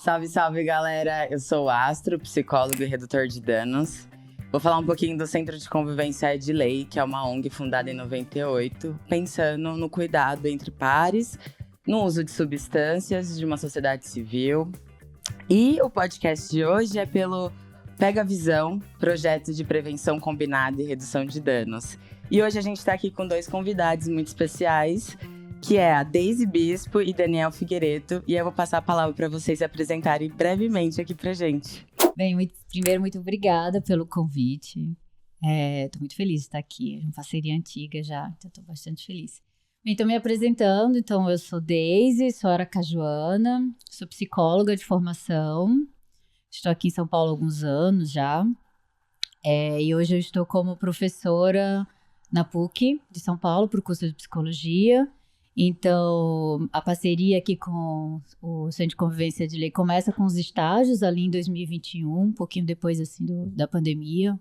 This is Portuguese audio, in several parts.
Salve, salve, galera! Eu sou o Astro, psicólogo e redutor de danos. Vou falar um pouquinho do Centro de Convivência Edley, que é uma ONG fundada em 98, pensando no cuidado entre pares, no uso de substâncias de uma sociedade civil. E o podcast de hoje é pelo Pega Visão, projeto de prevenção combinada e redução de danos. E hoje a gente está aqui com dois convidados muito especiais, que é a Deise Bispo e Daniel Figueiredo. E eu vou passar a palavra para vocês se apresentarem brevemente aqui pra gente. Bem, primeiro, muito obrigada pelo convite. Tô muito feliz de estar aqui. É uma parceria antiga já, então estou bastante feliz. Então, me apresentando, eu sou Deise, sou aracajuana, sou psicóloga de formação. Estou aqui em São Paulo há alguns anos já. E hoje eu estou como professora na PUC de São Paulo, para o curso de psicologia. Então, a parceria aqui com o Centro de Convivência Edley começa com os estágios ali em 2021, um pouquinho depois assim, da pandemia,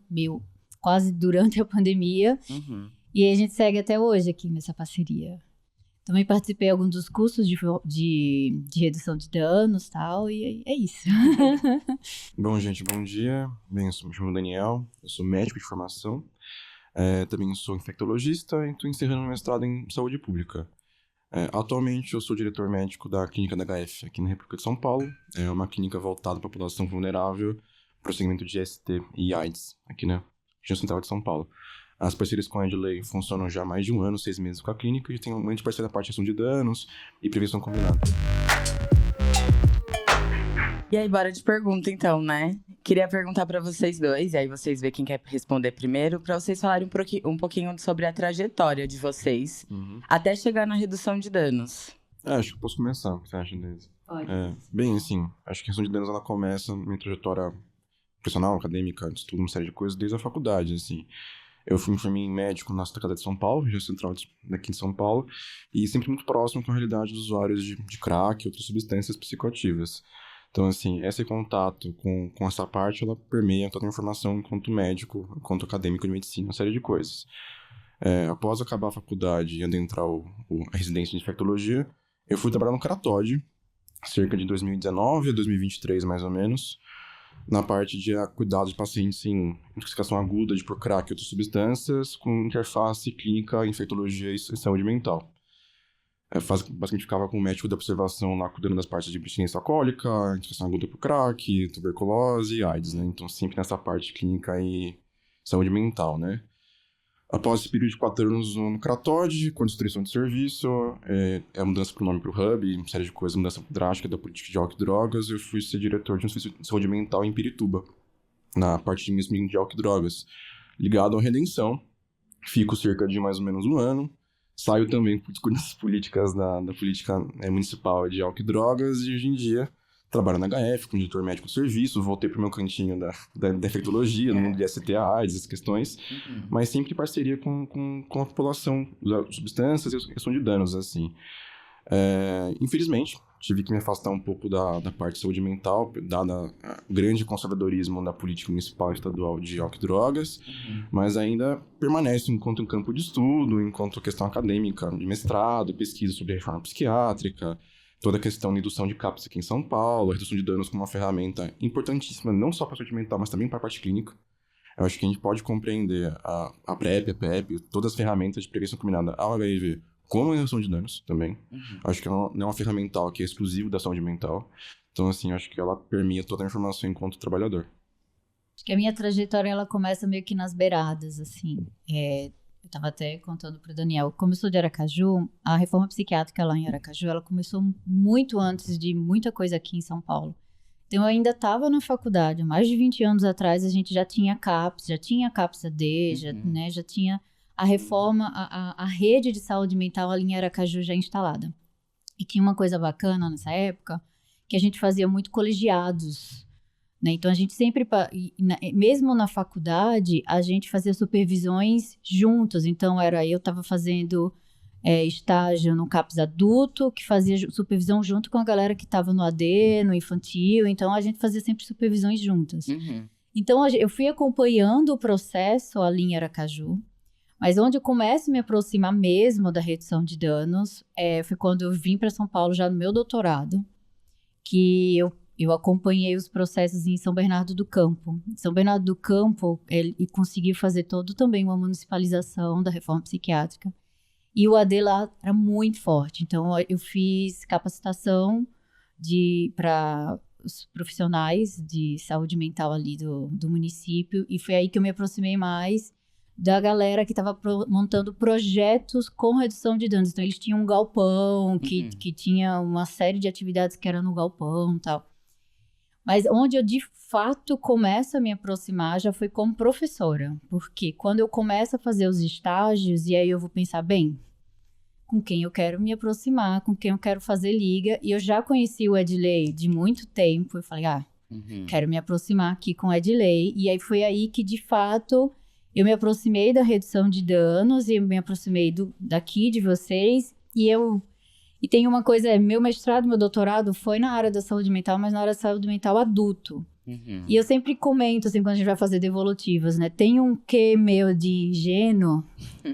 quase durante a pandemia. Uhum. E a gente segue até hoje aqui nessa parceria. Também participei de alguns dos cursos de redução de danos e tal, e é isso. Bom, gente, bom dia. Bem, eu me chamo Daniel, eu sou médico de formação, também sou infectologista e estou encerrando meu mestrado em saúde pública. Atualmente eu sou diretor médico da clínica da HF aqui na República de São Paulo. É uma clínica voltada para a população vulnerável, para o segmento de ST e AIDS, aqui na região central de São Paulo. As parcerias com a Edley funcionam já há mais de um ano, 6 meses com a clínica, e tem uma grande parceria da parte de ação de danos e prevenção combinada. E aí, bora de pergunta então, né? Queria perguntar pra vocês dois, e aí vocês veem quem quer responder primeiro, pra vocês falarem um pouquinho sobre a trajetória de vocês até chegar na redução de danos. Acho que eu posso começar. O que você acha, Deise? Pode. Bem, assim, acho que a redução de danos ela começa na minha trajetória profissional, acadêmica, de estudo, uma série de coisas, desde a faculdade, assim. Eu me formei em médico na Santa Casa de São Paulo, região central daqui de São Paulo, e sempre muito próximo com a realidade dos usuários de crack e outras substâncias psicoativas. Então, assim, esse contato com essa parte, ela permeia toda a minha formação enquanto médico, enquanto acadêmico de medicina, uma série de coisas. Após acabar a faculdade e adentrar a residência de infectologia, eu fui trabalhar no Cratóide, cerca de 2019 a 2023, mais ou menos, na parte de cuidado de pacientes em intoxicação aguda por crack e outras substâncias, com interface clínica, infectologia e saúde mental. Basicamente ficava com o médico da observação lá cuidando das partes de abstinência alcoólica, intoxicação aguda por crack, tuberculose e AIDS, né? Então sempre nessa parte clínica e saúde mental, né? Após esse período de 4 anos no Cratóide, com a distribuição de serviço, a mudança para o nome para o Hub, uma série de coisas, mudança drástica da política de álcool e drogas, eu fui ser diretor de um serviço de saúde mental em Pirituba, na parte de mesmo de álcool e drogas, ligado à Redenção. Fico cerca de mais ou menos um ano. Saio também por discussões políticas da política municipal de álcool e drogas, e hoje em dia trabalho na HF, como diretor médico de serviço, voltei pro meu cantinho da infectologia, no mundo de ST, AIDS, essas questões, mas sempre em parceria com a população, usar substâncias e questão de danos, assim. Infelizmente, tive que me afastar um pouco da parte de saúde mental, dado o grande conservadorismo da política municipal e estadual de álcool e drogas, mas ainda permanece enquanto um campo de estudo, enquanto questão acadêmica, de mestrado, pesquisa sobre reforma psiquiátrica, toda a questão de indução de CAPS aqui em São Paulo, a redução de danos como uma ferramenta importantíssima, não só para a saúde mental, mas também para a parte clínica. Eu acho que a gente pode compreender a PrEP, a PEP, todas as ferramentas de prevenção combinada ao HIV, como a redução de danos também. Acho que ela não é uma ferramental que é exclusiva da saúde mental. Então, assim, acho que ela permeia toda a informação enquanto trabalhador. Acho que a minha trajetória, ela começa meio que nas beiradas, assim. Eu estava até contando para o Daniel, como eu sou de Aracaju, a reforma psiquiátrica lá em Aracaju, ela começou muito antes de muita coisa aqui em São Paulo. Então, eu ainda estava na faculdade, mais de 20 anos atrás, a gente já tinha CAPS, já tinha CAPS-AD, já tinha a reforma, a rede de saúde mental ali em Aracaju já instalada. E tinha uma coisa bacana nessa época, que a gente fazia muito colegiados, né? Então, a gente sempre, mesmo na faculdade, a gente fazia supervisões juntos. Então, eu estava fazendo estágio no CAPS adulto, que fazia supervisão junto com a galera que estava no AD, no infantil. Então, a gente fazia sempre supervisões juntas. Então, eu fui acompanhando o processo ali em Aracaju. Mas onde eu começo a me aproximar mesmo da redução de danos foi quando eu vim para São Paulo já no meu doutorado, que eu acompanhei os processos em São Bernardo do Campo. São Bernardo do Campo, ele conseguiu fazer também uma municipalização da reforma psiquiátrica. E o AD lá era muito forte. Então, eu fiz capacitação para os profissionais de saúde mental ali do município. E foi aí que eu me aproximei mais da galera que estava montando projetos com redução de danos. Então, eles tinham um galpão, que tinha uma série de atividades que era no galpão e tal. Mas onde eu, de fato, começo a me aproximar já foi como professora. Porque quando eu começo a fazer os estágios, e aí eu vou pensar, bem, com quem eu quero me aproximar, com quem eu quero fazer liga. E eu já conheci o Edley de muito tempo. Eu falei, quero me aproximar aqui com o Edley. E aí foi aí que, de fato, eu me aproximei da redução de danos e eu me aproximei daqui de vocês. E tem uma coisa, meu mestrado, meu doutorado foi na área da saúde mental, mas na área da saúde mental adulto. E eu sempre comento, assim, quando a gente vai fazer devolutivas, né? Tem um quê meu de ingênuo,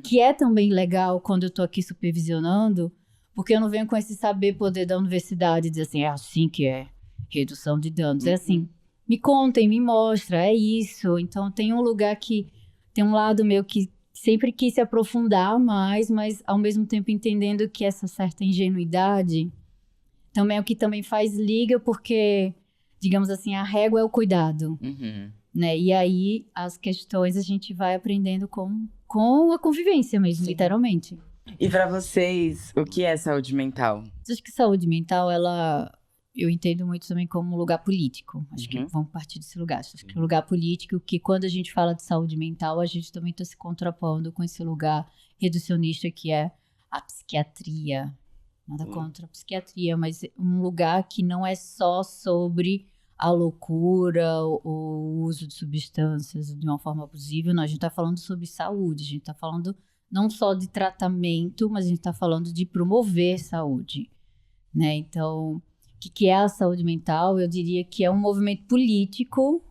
que é também legal quando eu tô aqui supervisionando, porque eu não venho com esse saber poder da universidade, dizer assim, é assim que é redução de danos. É assim, me contem, me mostra, é isso. Então tem um lugar que, tem um lado meu que sempre quis se aprofundar mais, mas ao mesmo tempo entendendo que essa certa ingenuidade também é o que também faz liga, porque, digamos assim, a régua é o cuidado, né? E aí as questões a gente vai aprendendo com a convivência mesmo, literalmente. E pra vocês, o que é saúde mental? Eu acho que saúde mental, eu entendo muito também como um lugar político. Acho que vamos partir desse lugar. Acho que é um lugar político que quando a gente fala de saúde mental, a gente também está se contrapondo com esse lugar reducionista que é a psiquiatria. Nada contra a psiquiatria, mas um lugar que não é só sobre a loucura ou o uso de substâncias de uma forma abusiva. Não, a gente está falando sobre saúde. A gente está falando não só de tratamento, mas a gente está falando de promover saúde, né? Então, o que é a saúde mental? Eu diria que é um movimento político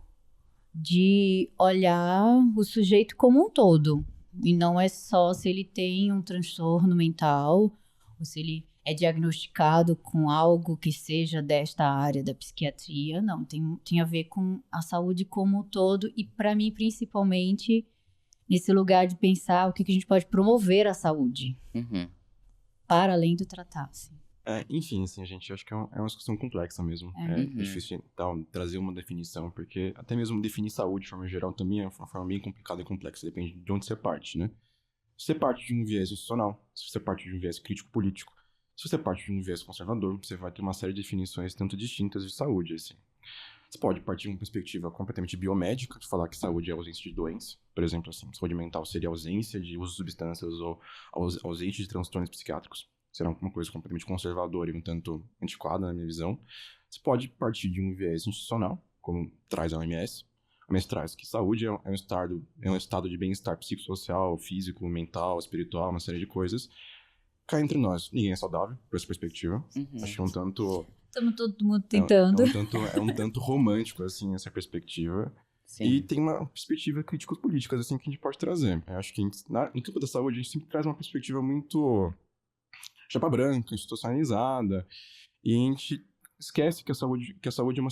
de olhar o sujeito como um todo. E não é só se ele tem um transtorno mental, ou se ele é diagnosticado com algo que seja desta área da psiquiatria. Não, tem a ver com a saúde como um todo. E, para mim, principalmente, nesse lugar de pensar o que a gente pode promover a saúde. Para além do tratar, assim. Enfim, assim, gente, acho que é uma discussão complexa mesmo. É difícil, então, trazer uma definição, porque até mesmo definir saúde de forma geral também é uma forma bem complicada e complexa, depende de onde você parte, né? Se você parte de um viés institucional, se você parte de um viés crítico-político, se você parte de um viés conservador, você vai ter uma série de definições tanto distintas de saúde, assim. Você pode partir de uma perspectiva completamente biomédica, de falar que saúde é ausência de doença. Por exemplo, assim, saúde mental seria ausência de uso de substâncias ou ausência de transtornos psiquiátricos. Será uma coisa completamente conservadora e um tanto antiquada, na minha visão. Você pode partir de um viés institucional, como traz a OMS. A OMS traz que saúde é um estado de bem-estar psicossocial, físico, mental, espiritual, uma série de coisas. Cá entre nós, ninguém é saudável, por essa perspectiva. Acho que é um tanto... Estamos todo mundo tentando. É um tanto romântico, assim, essa perspectiva. Sim. E tem uma perspectiva crítico-política, assim, que a gente pode trazer. Eu acho que no campo da saúde, a gente sempre traz uma perspectiva muito chapa branca, institucionalizada, e a gente esquece que a saúde é uma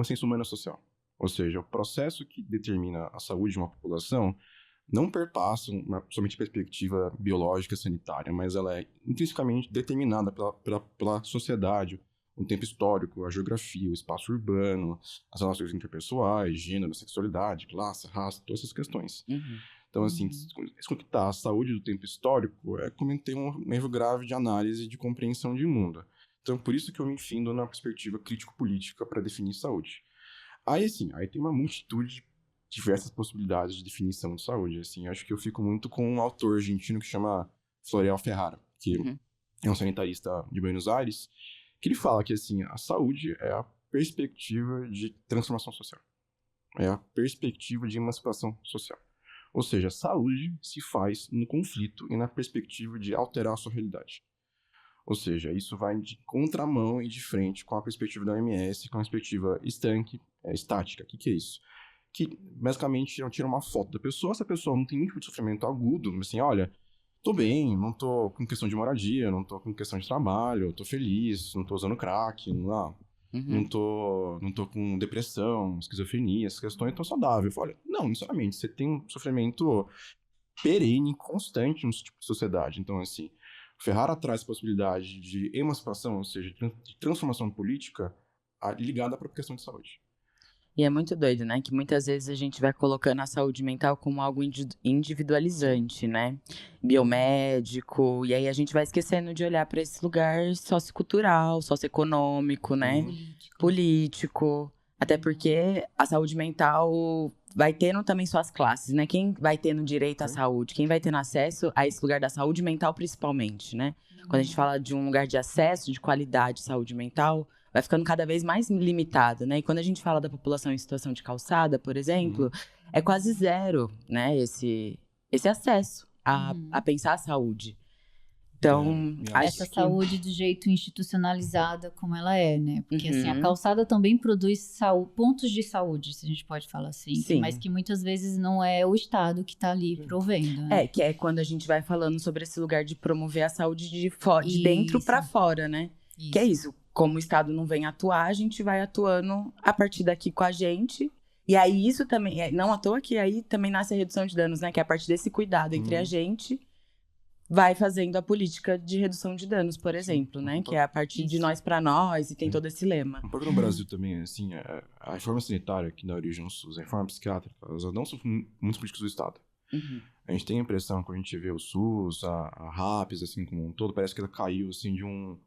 ciência humana social. Ou seja, o processo que determina a saúde de uma população não perpassa somente perspectiva biológica sanitária, mas ela é intrinsecamente determinada pela sociedade, o tempo histórico, a geografia, o espaço urbano, as relações interpessoais, gênero, sexualidade, classe, raça, todas essas questões. Então, assim, desconectar a saúde do tempo histórico é cometer um erro grave de análise e de compreensão de mundo. Então, por isso que eu me findo na perspectiva crítico-política para definir saúde. Aí tem uma multitude de diversas possibilidades de definição de saúde. Assim, eu acho que eu fico muito com um autor argentino que chama Florial Ferrara, que é um sanitarista de Buenos Aires, que ele fala que, assim, a saúde é a perspectiva de transformação social. É a perspectiva de emancipação social. Ou seja, a saúde se faz no conflito e na perspectiva de alterar a sua realidade. Ou seja, isso vai de contramão e de frente com a perspectiva da OMS, com a perspectiva estática. O que é isso? Que, basicamente, tira uma foto da pessoa. Se a pessoa não tem nenhum tipo de sofrimento agudo, assim, olha, tô bem, não tô com questão de moradia, não tô com questão de trabalho, tô feliz, não tô usando crack, não. não tô com depressão, esquizofrenia, essas questões, tô saudável. Eu falo, olha, não, necessariamente, você tem um sofrimento perene, constante no tipo de sociedade. Então, assim, Ferrara traz a possibilidade de emancipação, ou seja, de transformação política ligada à própria questão de saúde. E é muito doido, né? Que muitas vezes a gente vai colocando a saúde mental como algo individualizante, né? Biomédico. E aí a gente vai esquecendo de olhar para esse lugar sociocultural, socioeconômico, né? Político. Até porque a saúde mental vai tendo também suas classes, né? Quem vai tendo direito à saúde, quem vai tendo acesso a esse lugar da saúde mental, principalmente, né? Quando a gente fala de um lugar de acesso, de qualidade de saúde mental, vai ficando cada vez mais limitado, né? E quando a gente fala da população em situação de calçada, por exemplo, é quase zero, né? Esse acesso a pensar a saúde. Então, essa saúde do jeito institucionalizada como ela é, né? Porque assim, a calçada também produz pontos de saúde, se a gente pode falar assim, mas que muitas vezes não é o Estado que está ali provendo. Né? Que é quando a gente vai falando sobre esse lugar de promover a saúde de dentro para fora, né? Isso. Que é isso. Como o Estado não vem atuar, a gente vai atuando a partir daqui com a gente. E aí isso também, não à toa que aí também nasce a redução de danos, né? Que é a partir desse cuidado entre a gente vai fazendo a política de redução de danos, por exemplo, né? Que é a partir de nós para nós e tem todo esse lema. Um pouco no Brasil também, assim, a reforma sanitária que dá origem ao SUS, a reforma psiquiátrica, elas não são muitas políticas do Estado. A gente tem a impressão, quando a gente vê o SUS, a RAPS, assim, como um todo, parece que ela caiu, assim, de um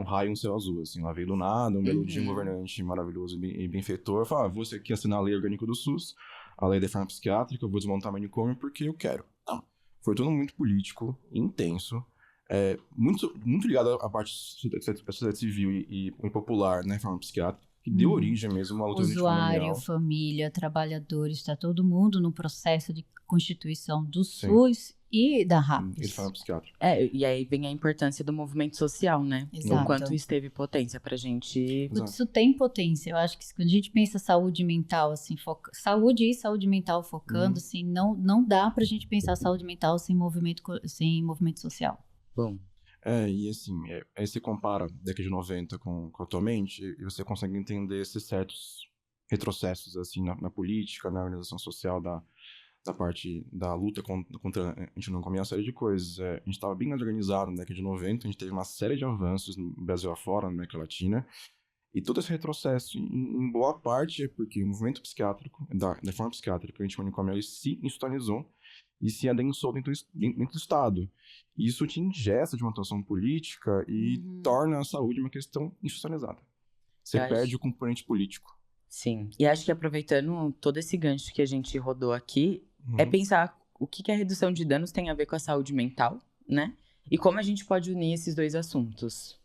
raio e um céu azul, assim. Ela veio do nada, um belo dia, um governante maravilhoso e benfeitor, fala, você aqui assinar a lei orgânica do SUS, a lei da reforma psiquiátrica, eu vou desmontar manicômio porque eu quero. Não. Foi tudo muito político, intenso, muito ligado à parte da sociedade civil e popular, né, reforma psiquiátrica, que deu origem mesmo à luta usuário, família, trabalhadores, está todo mundo no processo de constituição do SUS e da RAPS. E reforma psiquiátrica. E aí vem a importância do movimento social, né? Exato. O quanto isso teve potência pra gente. Isso tem potência. Eu acho que quando a gente pensa saúde mental, assim, saúde e saúde mental focando, assim, não dá pra gente pensar saúde mental sem movimento social. Bom. E assim, aí você compara a década de 90 com atualmente, e você consegue entender esses certos retrocessos, assim, na política, na organização social da parte da luta contra a gente não comia uma série de coisas. A gente estava bem mais organizado na década de 90, a gente teve uma série de avanços no Brasil afora, na América Latina, e todo esse retrocesso, em boa parte, é porque o movimento psiquiátrico, da reforma psiquiátrica antimanicômio, ele se institucionalizou e se adensou dentro do Estado. E isso te ingessa de uma atuação política e torna a saúde uma questão institucionalizada. Você perde o componente político. Sim. E acho que aproveitando todo esse gancho que a gente rodou aqui, é pensar o que a redução de danos tem a ver com a saúde mental, né? E como a gente pode unir esses dois assuntos.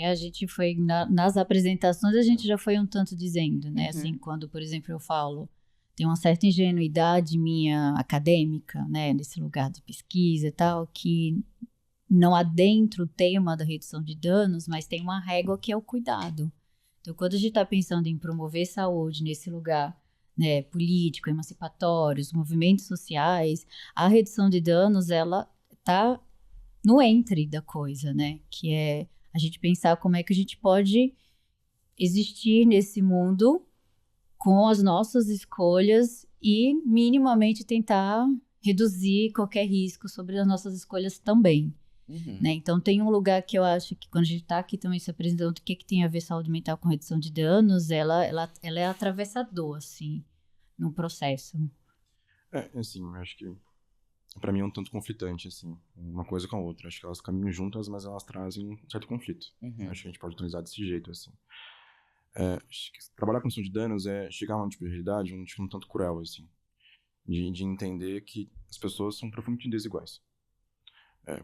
A gente foi, nas apresentações, a gente já foi um tanto dizendo, né? Assim, quando, por exemplo, eu falo, tem uma certa ingenuidade minha acadêmica, né? Nesse lugar de pesquisa e tal, que não adentra o tema da redução de danos, mas tem uma régua que é o cuidado. Então, quando a gente está pensando em promover saúde nesse lugar, né, político, emancipatório, os movimentos sociais, a redução de danos, ela está no entre da coisa, né? Que é a gente pensar como é que a gente pode existir nesse mundo com as nossas escolhas e minimamente tentar reduzir qualquer risco sobre as nossas escolhas também. Né? Então tem um lugar que eu acho que quando a gente está aqui também se apresentando o que tem a ver saúde mental com redução de danos, ela é atravessador, assim, no processo. Assim, eu acho que pra mim é um tanto conflitante, assim, uma coisa com a outra. Acho que elas caminham juntas, mas elas trazem um certo conflito. Acho que a gente pode utilizar desse jeito, assim. Acho que trabalhar com redução de danos é chegar a um tipo de realidade, um tipo um tanto cruel, assim, de entender que as pessoas são profundamente desiguais.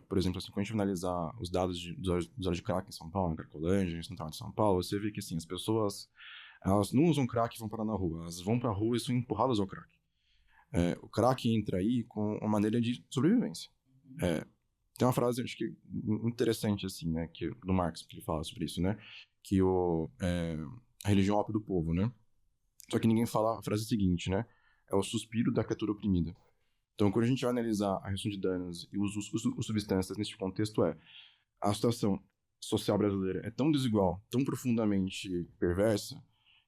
Por exemplo, assim, quando a gente analisar os dados dos usuários de crack em São Paulo, na Cracolândia, no Central de São Paulo, você vê que, assim, as pessoas, elas não usam crack e vão parar na rua, elas vão pra rua e são empurradas ao crack. O crack entra aí com uma maneira de sobrevivência. Tem uma frase, acho que interessante, assim, né, do Marx, que ele fala sobre isso, né, que a religião é o ópio do povo, né, só que ninguém fala a frase seguinte, né, é o suspiro da criatura oprimida. Então, quando a gente vai analisar a redução de danos e os substâncias neste contexto a situação social brasileira é tão desigual, tão profundamente perversa,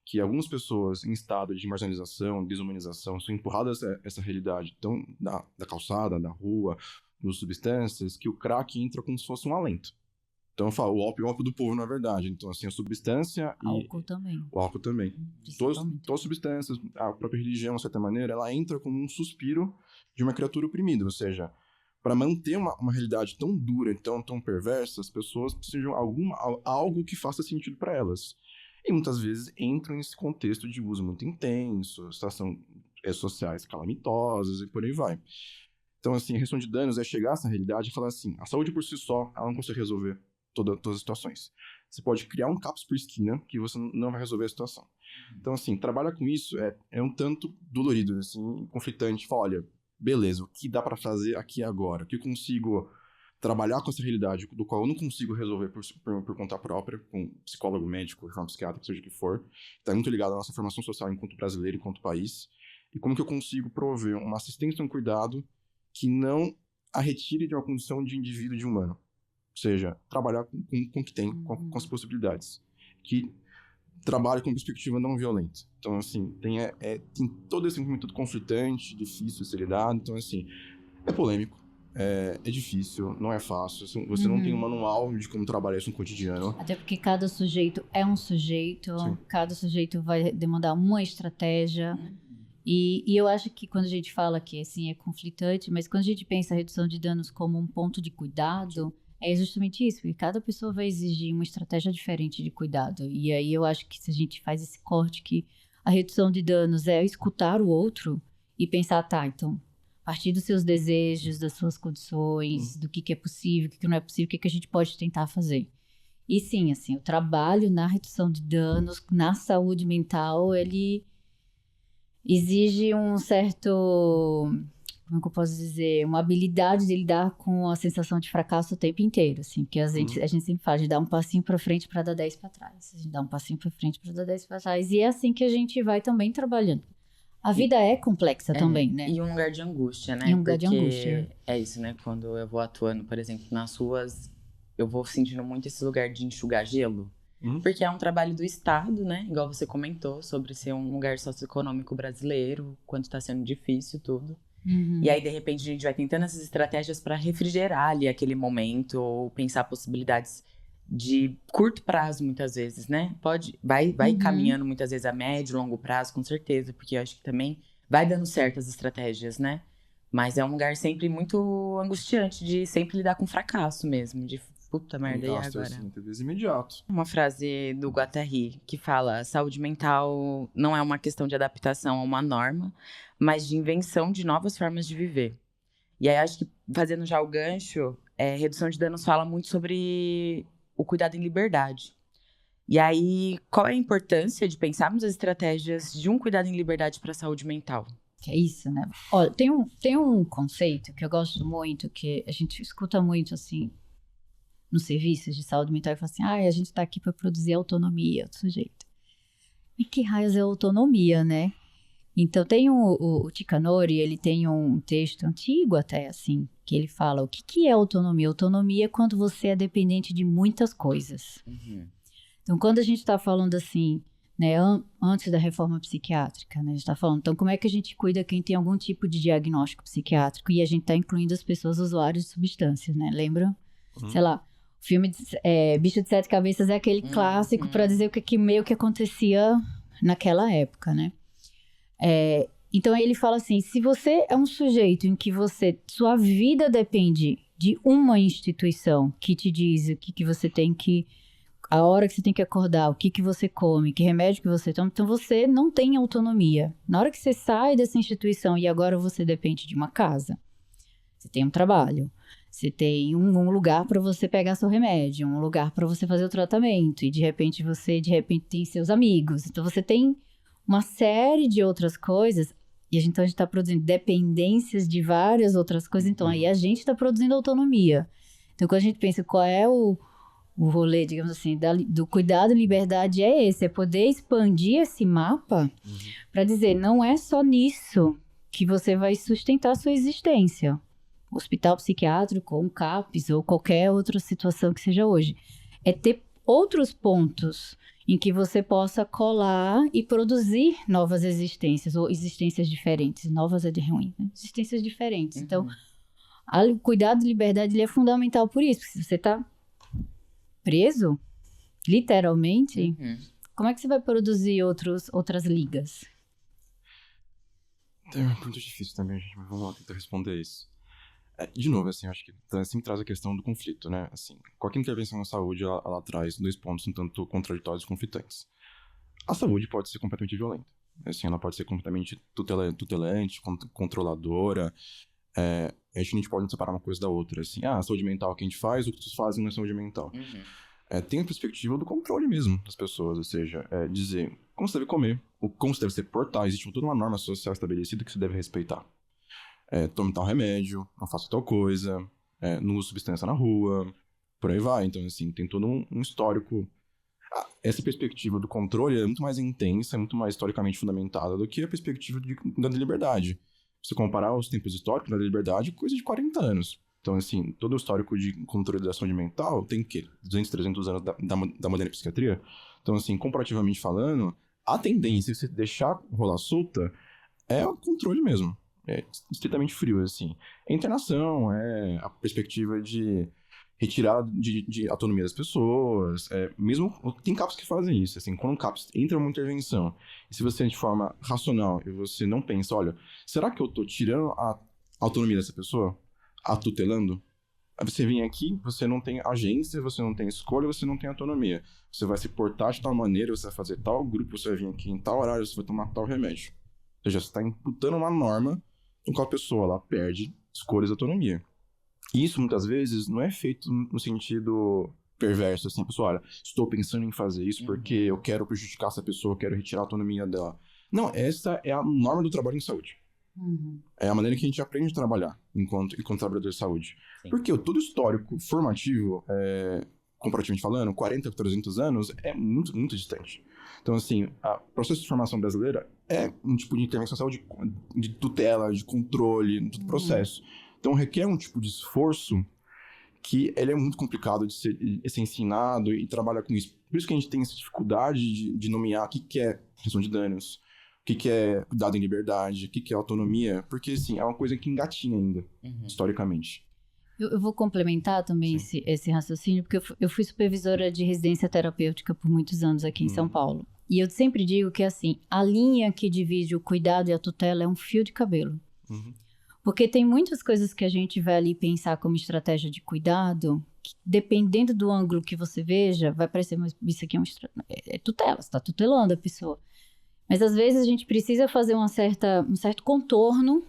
que algumas pessoas em estado de marginalização, desumanização, são empurradas a essa realidade tão da calçada, da rua, das substâncias, que o crack entra como se fosse um alento. Então eu falo, o ópio do povo, na verdade. Então, assim, a substância Álcool também. O álcool também. Todas as substâncias, a própria religião, de certa maneira, ela entra como um suspiro de uma criatura oprimida. Ou seja, para manter uma realidade tão dura e tão perversa, as pessoas precisam de algo que faça sentido para elas. E muitas vezes entram nesse contexto de uso muito intenso, situações sociais calamitosas e por aí vai. Então, assim, a redução de danos é chegar a essa realidade e falar assim, a saúde por si só, ela não consegue resolver todas as situações. Você pode criar um CAPS por esquina que você não vai resolver a situação. Então, assim, trabalhar com isso é um tanto dolorido, assim, conflitante. Fala, olha, beleza, o que dá para fazer aqui agora? O que eu consigo trabalhar com essa realidade do qual eu não consigo resolver por conta própria, com psicólogo, médico, reforma psiquiátrica, seja o que for. Está muito ligado à nossa formação social enquanto brasileiro, enquanto país. E como que eu consigo prover uma assistência e um cuidado que não a retire de uma condição de indivíduo, de humano. Ou seja, trabalhar com o que tem, com as possibilidades. Que trabalhe com perspectiva não violenta. Então, assim, tem todo esse movimento conflitante, difícil de ser lidado. Então, assim, é polêmico. É difícil, não é fácil. Você não tem um manual de como trabalhar isso no cotidiano. Até porque cada sujeito é um sujeito. Sim. Cada sujeito vai demandar uma estratégia. E eu acho que quando a gente fala que assim, é conflitante, mas quando a gente pensa a redução de danos como um ponto de cuidado, é justamente isso, porque cada pessoa vai exigir uma estratégia diferente de cuidado. E aí eu acho que se a gente faz esse corte que a redução de danos é escutar o outro e pensar, tá, então, a partir dos seus desejos, das suas condições, do que é possível, o que não é possível, o que a gente pode tentar fazer. E sim, assim, o trabalho na redução de danos, na saúde mental, ele exige um certo, como é que eu posso dizer, uma habilidade de lidar com a sensação de fracasso o tempo inteiro, assim, que a gente sempre fala de dar um passinho para frente para dar 10 para trás. A gente dá um passinho para frente para dar 10 para trás. E é assim que a gente vai também trabalhando. A vida é complexa também, né? E um lugar de angústia, né? E um lugar de angústia. É isso, né? Quando eu vou atuando, por exemplo, nas ruas, eu vou sentindo muito esse lugar de enxugar gelo. Porque é um trabalho do Estado, né? Igual você comentou, sobre ser um lugar socioeconômico brasileiro, quanto tá sendo difícil tudo. E aí, de repente, a gente vai tentando essas estratégias para refrigerar ali aquele momento, ou pensar possibilidades de curto prazo, muitas vezes, né? Vai caminhando muitas vezes a médio, longo prazo, com certeza, porque eu acho que também vai dando certas estratégias, né? Mas é um lugar sempre muito angustiante de sempre lidar com fracasso mesmo, de puta merda, e agora? Assim, talvez imediato. Uma frase do Guattari que fala: saúde mental não é uma questão de adaptação a uma norma, mas de invenção de novas formas de viver. E aí, acho que, fazendo já o gancho, redução de danos fala muito sobre o cuidado em liberdade. E aí, qual é a importância de pensarmos as estratégias de um cuidado em liberdade para a saúde mental? Que é isso, né? Olha, tem um conceito que eu gosto muito, que a gente escuta muito, assim, nos serviços de saúde mental, e fala assim, a gente tá aqui para produzir autonomia do sujeito. E que raios é autonomia, né? Então, tem o Tikanori, ele tem um texto antigo até, assim, que ele fala, o que é autonomia? Autonomia é quando você é dependente de muitas coisas. Então, quando a gente está falando assim, né, antes da reforma psiquiátrica, né, a gente está falando, então, como é que a gente cuida quem tem algum tipo de diagnóstico psiquiátrico? E a gente está incluindo as pessoas usuárias de substâncias, né? Lembram? Sei lá, o filme Bicho de Sete Cabeças é aquele clássico para dizer o que meio que acontecia naquela época, né? Então ele fala assim, se você é um sujeito em que sua vida depende de uma instituição que te diz o que você tem que, a hora que você tem que acordar, o que você come, que remédio que você toma, então você não tem autonomia. Na hora que você sai dessa instituição e agora você depende de uma casa, você tem um trabalho, você tem um lugar para você pegar seu remédio, um lugar para você fazer o tratamento, e de repente tem seus amigos, então você tem uma série de outras coisas, e a gente está produzindo dependências de várias outras coisas, então aí a gente está produzindo autonomia. Então quando a gente pensa qual é o rolê, digamos assim, do cuidado e liberdade é poder expandir esse mapa para dizer, não é só nisso que você vai sustentar a sua existência. Hospital psiquiátrico, ou um CAPS, ou qualquer outra situação que seja hoje. é ter outros pontos em que você possa colar e produzir novas existências, ou existências diferentes. Novas é de ruim, né? Existências diferentes. Então, o cuidado de liberdade ele é fundamental por isso. Porque se você está preso, literalmente, como é que você vai produzir outras ligas? É muito difícil também, gente, mas vamos lá tentar responder isso. De novo, assim, eu acho que sempre traz a questão do conflito, né? Assim, qualquer intervenção na saúde, ela traz 2 pontos um tanto contraditórios e conflitantes. A saúde pode ser completamente violenta. Assim, ela pode ser completamente tutelante, controladora. A gente pode separar uma coisa da outra. Assim, a saúde mental que a gente faz, o que vocês fazem não é saúde mental. Tem a perspectiva do controle mesmo das pessoas, ou seja, dizer como você deve comer, como você deve se portar. Existe toda uma norma social estabelecida que você deve respeitar. Tome tal remédio, não faça tal coisa, não use substância na rua, por aí vai. Então, assim, tem todo um histórico. Essa perspectiva do controle é muito mais intensa, é muito mais historicamente fundamentada do que a perspectiva da liberdade. Se comparar os tempos históricos da liberdade, coisa de 40 anos. Então, assim, todo o histórico de controle da saúde mental tem o quê? 200, 300 anos da moderna psiquiatria? Então, assim, comparativamente falando, a tendência, se você deixar rolar solta, é o controle mesmo. É estritamente frio, assim. É internação, é a perspectiva de retirar de autonomia das pessoas. Mesmo tem CAPs que fazem isso, assim, quando um CAPS entra numa intervenção, e se você de forma racional, e você não pensa, olha, será que eu tô tirando a autonomia dessa pessoa? A tutelando? Aí você vem aqui, você não tem agência, você não tem escolha, você não tem autonomia. Você vai se portar de tal maneira, você vai fazer tal grupo, você vai vir aqui em tal horário, você vai tomar tal remédio. Ou seja, você está imputando uma norma em qual a pessoa ela perde escolhas e autonomia. E isso, muitas vezes, não é feito no sentido perverso, assim, a pessoa, olha, estou pensando em fazer isso porque eu quero prejudicar essa pessoa, eu quero retirar a autonomia dela. Não, essa é a norma do trabalho em saúde. É a maneira que a gente aprende a trabalhar enquanto trabalhador de saúde. Sim. Porque todo histórico formativo, comparativamente falando, 40, 300 anos, é muito, muito distante. Então, assim, o processo de formação brasileira é um tipo de intervenção em saúde de tutela, de controle, de todo o processo. Então, requer um tipo de esforço que ele é muito complicado de ser ensinado e trabalhar com isso. Por isso que a gente tem essa dificuldade de nomear o que é redução de danos, o que é cuidado em liberdade, o que é autonomia, porque, assim, é uma coisa que engatinha ainda, historicamente. Eu vou complementar também esse raciocínio, porque eu fui supervisora de residência terapêutica por muitos anos aqui em São Paulo. E eu sempre digo que, assim, a linha que divide o cuidado e a tutela é um fio de cabelo. Porque tem muitas coisas que a gente vai ali pensar como estratégia de cuidado, que, dependendo do ângulo que você veja, vai parecer, mas isso aqui é tutela, você está tutelando a pessoa. Mas às vezes a gente precisa fazer um certo contorno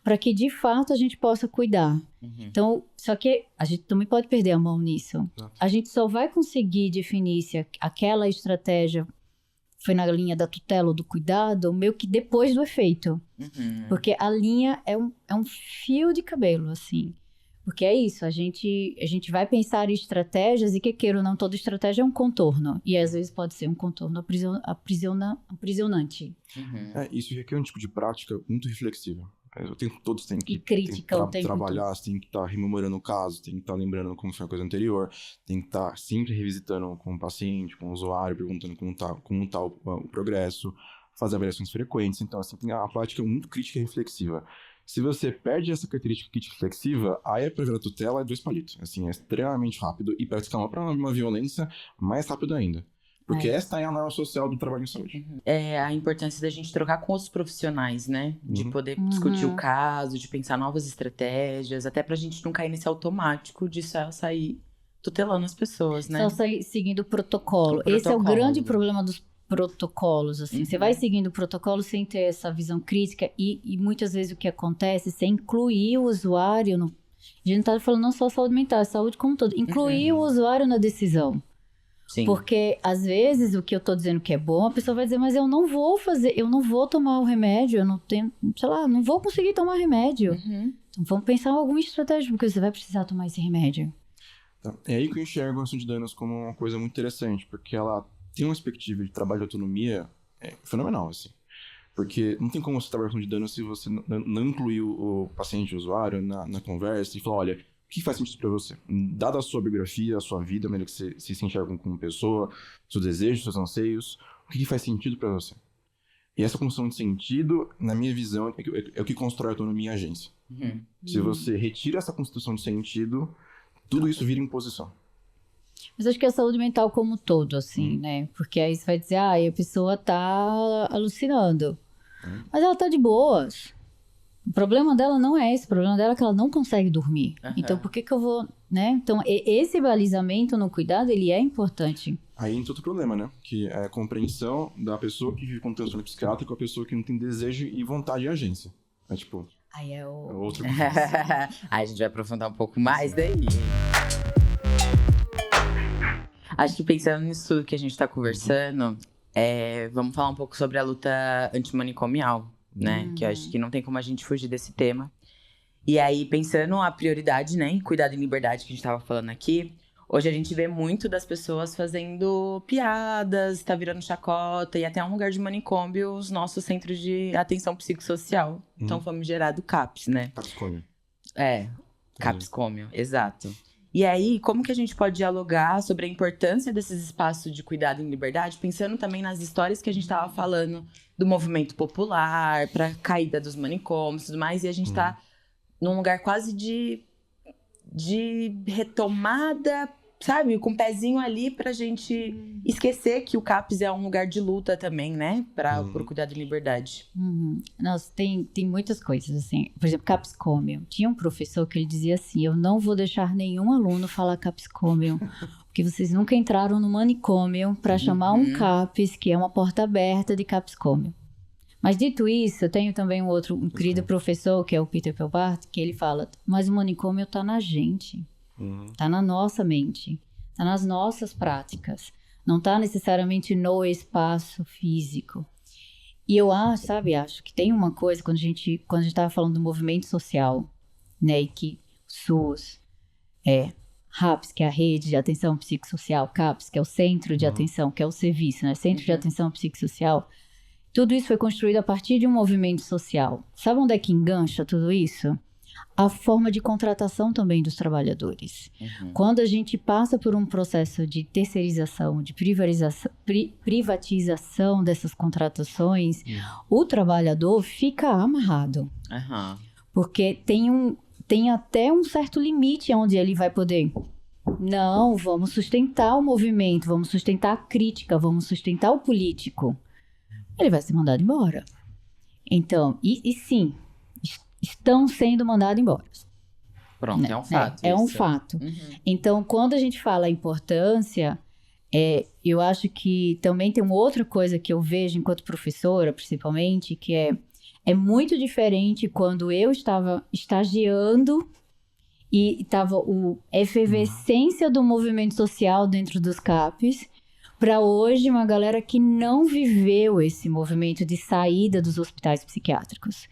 para que de fato a gente possa cuidar. Então, só que a gente também pode perder a mão nisso. A gente só vai conseguir definir se aquela estratégia foi na linha da tutela ou do cuidado, meio que depois do efeito. Porque a linha é um fio de cabelo, assim. Porque é isso, a gente vai pensar em estratégias e que queira ou não, toda estratégia é um contorno. E às vezes pode ser um contorno aprisionante. Isso requer um tipo de prática muito reflexiva. Todos têm que trabalhar, tem que estar rememorando o caso, tem que estar lembrando como foi a coisa anterior, tem que estar sempre revisitando com o paciente, com o usuário, perguntando como está o progresso, fazer avaliações frequentes. Então, assim, tem uma prática muito crítica e reflexiva. Se você perde essa característica crítica reflexiva, aí para virar tutela é 2 palitos. Assim, é extremamente rápido e para escalar para uma violência mais rápido ainda. Porque essa é a norma social do trabalho em saúde. É a importância da gente trocar com os profissionais, né? De poder discutir o caso, de pensar novas estratégias, até pra gente não cair nesse automático de só sair tutelando as pessoas, né? Só sair seguindo o protocolo. Esse é o grande problema dos protocolos, assim. Você vai seguindo o protocolo sem ter essa visão crítica e muitas vezes o que acontece é você incluir o usuário no... A gente não tá falando não só saúde mental, é saúde como um todo. Incluir o usuário na decisão. Sim. Porque, às vezes, o que eu tô dizendo que é bom, a pessoa vai dizer, mas eu não vou tomar o remédio, eu não tenho, sei lá, não vou conseguir tomar remédio. Então, vamos pensar em alguma estratégia, porque você vai precisar tomar esse remédio. É aí que eu enxergo a redução de danos como uma coisa muito interessante, porque ela tem uma perspectiva de trabalho de autonomia fenomenal, assim. Porque não tem como você trabalhar com redução de danos se você não incluir o paciente, o usuário, na conversa e falar, olha, O que faz sentido pra você? Dada a sua biografia, a sua vida, a maneira que você se enxerga como pessoa, seus desejos, seus anseios, o que faz sentido pra você? E essa construção de sentido, na minha visão, é o que constrói a autonomia e a agência. Se você retira essa construção de sentido, tudo isso vira imposição. Mas acho que é a saúde mental como um todo, assim, né? Porque aí você vai dizer, a pessoa tá alucinando. Mas ela tá de boas. O problema dela não é esse. O problema dela é que ela não consegue dormir. Então, por que eu vou, né? Então, esse balizamento no cuidado, ele é importante. Aí entra outro problema, né? Que é a compreensão da pessoa que vive com transtorno psiquiátrico com a pessoa que não tem desejo e vontade e agência. É tipo... Aí é o... outro... Aí a gente vai aprofundar um pouco mais daí. Acho que pensando nisso tudo que a gente tá conversando, vamos falar um pouco sobre a luta antimanicomial, né? Que eu acho que não tem como a gente fugir desse tema. E aí, pensando a prioridade, né? Em cuidado e liberdade que a gente tava falando aqui, hoje a gente vê muito das pessoas fazendo piadas, tá virando chacota, e até um lugar de manicômio, os nossos centros de atenção psicossocial. Então, famigerado CAPS, né? Capsicômio. Capsicômio, exato. E aí, como que a gente pode dialogar sobre a importância desses espaços de cuidado em liberdade, pensando também nas histórias que a gente estava falando do movimento popular, para caída dos manicômios e tudo mais, e a gente tá num lugar quase de retomada, sabe? Com o pezinho ali pra gente esquecer que o CAPS é um lugar de luta também, né? Por cuidado em liberdade. Nossa, tem muitas coisas, assim. Por exemplo, capsicômio. Tinha um professor que ele dizia assim, eu não vou deixar nenhum aluno falar capsicômio, porque vocês nunca entraram no manicômio pra chamar um CAPS, que é uma porta aberta de capsicômio. Mas dito isso, eu tenho também um querido professor, que é o Peter Pelbart, que ele fala, mas o manicômio tá na gente. Tá na nossa mente, tá nas nossas práticas, não tá necessariamente no espaço físico. E eu acho que tem uma coisa, quando a gente tava falando do movimento social, né, e que o SUS, RAPS, que é a rede de atenção psicossocial, CAPS, que é o centro de atenção, que é o serviço, né, centro de atenção psicossocial, tudo isso foi construído a partir de um movimento social. Sabe onde é que engancha tudo isso? A forma de contratação também dos trabalhadores. Quando a gente passa por um processo de terceirização, de privatização dessas contratações, o trabalhador fica amarrado. Porque tem até um certo limite onde ele vai poder... Não, vamos sustentar o movimento, vamos sustentar a crítica, vamos sustentar o político. Ele vai ser mandado embora. Então, e sim... estão sendo mandados embora. Pronto, é um fato. É um fato. Então, quando a gente fala a importância, eu acho que também tem uma outra coisa que eu vejo enquanto professora, principalmente, que é muito diferente quando eu estava estagiando e estava a efervescência do movimento social dentro dos CAPs, para hoje uma galera que não viveu esse movimento de saída dos hospitais psiquiátricos.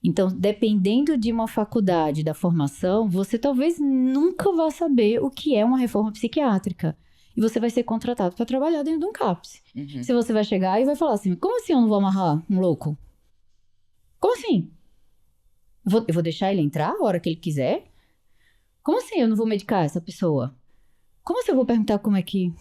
Então, dependendo de uma faculdade da formação, você talvez nunca vá saber o que é uma reforma psiquiátrica. E você vai ser contratado para trabalhar dentro de um CAPS. Se você vai chegar e vai falar assim, como assim eu não vou amarrar um louco? Como assim? Eu vou deixar ele entrar a hora que ele quiser? Como assim eu não vou medicar essa pessoa? Como assim eu vou perguntar como é que...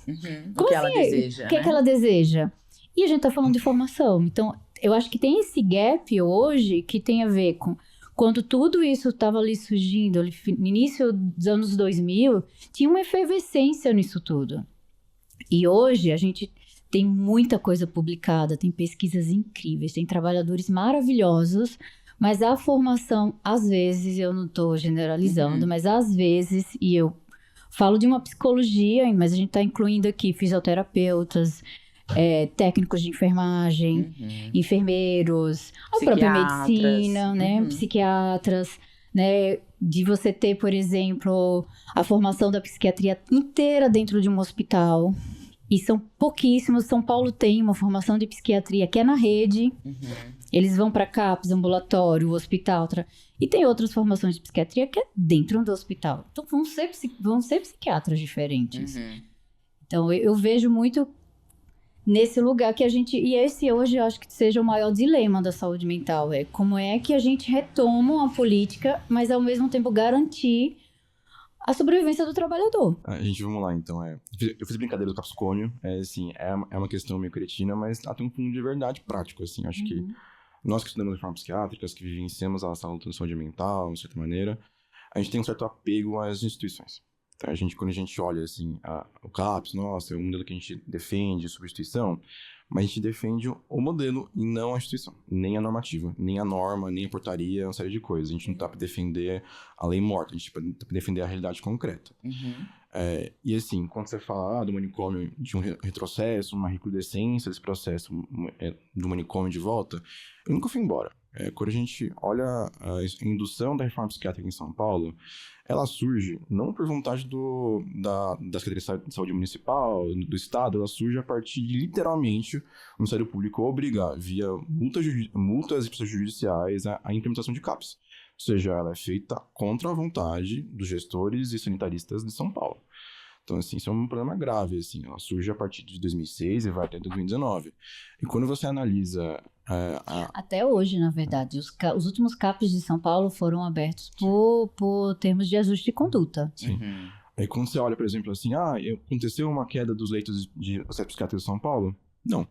o que ela deseja, O que é que ela deseja? E a gente tá falando de formação. Então, eu acho que tem esse gap hoje que tem a ver com... Quando tudo isso estava ali surgindo, no início dos anos 2000, tinha uma efervescência nisso tudo. E hoje a gente tem muita coisa publicada, tem pesquisas incríveis, tem trabalhadores maravilhosos, mas a formação, às vezes, eu não estou generalizando, mas às vezes, e eu falo de uma psicologia, mas a gente está incluindo aqui fisioterapeutas, técnicos de enfermagem, enfermeiros, a própria medicina, né, psiquiatras, né, de você ter, por exemplo, a formação da psiquiatria inteira dentro de um hospital. E são pouquíssimos. São Paulo tem uma formação de psiquiatria que é na rede. Eles vão para CAPS, ambulatório, hospital. E tem outras formações de psiquiatria que é dentro do hospital. Então vão ser psiquiatras diferentes. Então eu vejo muito nesse lugar que a gente... E esse hoje eu acho que seja o maior dilema da saúde mental. Como é que a gente retoma uma política, mas ao mesmo tempo garantir a sobrevivência do trabalhador. Gente, vamos lá, então. Eu fiz brincadeira do capsicômio, assim, é uma questão meio cretina, mas ela tem um fundo de verdade prático, assim. Acho que nós que estudamos reformas psiquiátricas, que vivenciamos a saúde mental, de certa maneira, a gente tem um certo apego às instituições. Tá? Quando a gente olha, assim, o CAPS, nossa, é um modelo que a gente defende, substituição, mas a gente defende o modelo e não a instituição, nem a normativa, nem a norma, nem a portaria, uma série de coisas. A gente não tá para defender a lei morta, a gente tá para defender a realidade concreta. E assim, quando você fala do manicômio, de um retrocesso, uma recrudescência desse processo do manicômio de volta, eu nunca fui embora. Quando a gente olha a indução da reforma psiquiátrica em São Paulo, ela surge não por vontade da Secretaria de Saúde Municipal, do Estado, ela surge a partir de, literalmente, o Ministério Público obrigar, via multas e processos judiciais, a implementação de CAPS. Ou seja, ela é feita contra a vontade dos gestores e sanitaristas de São Paulo. Então, assim, isso é um problema grave, assim. Ela surge a partir de 2006 e vai até 2019. E quando você analisa... Até hoje, na verdade. Os últimos CAPs de São Paulo foram abertos por termos de ajuste de conduta. Sim. Aí quando você olha, por exemplo, assim, aconteceu uma queda dos leitos de processo psiquiátrico em São Paulo? Não.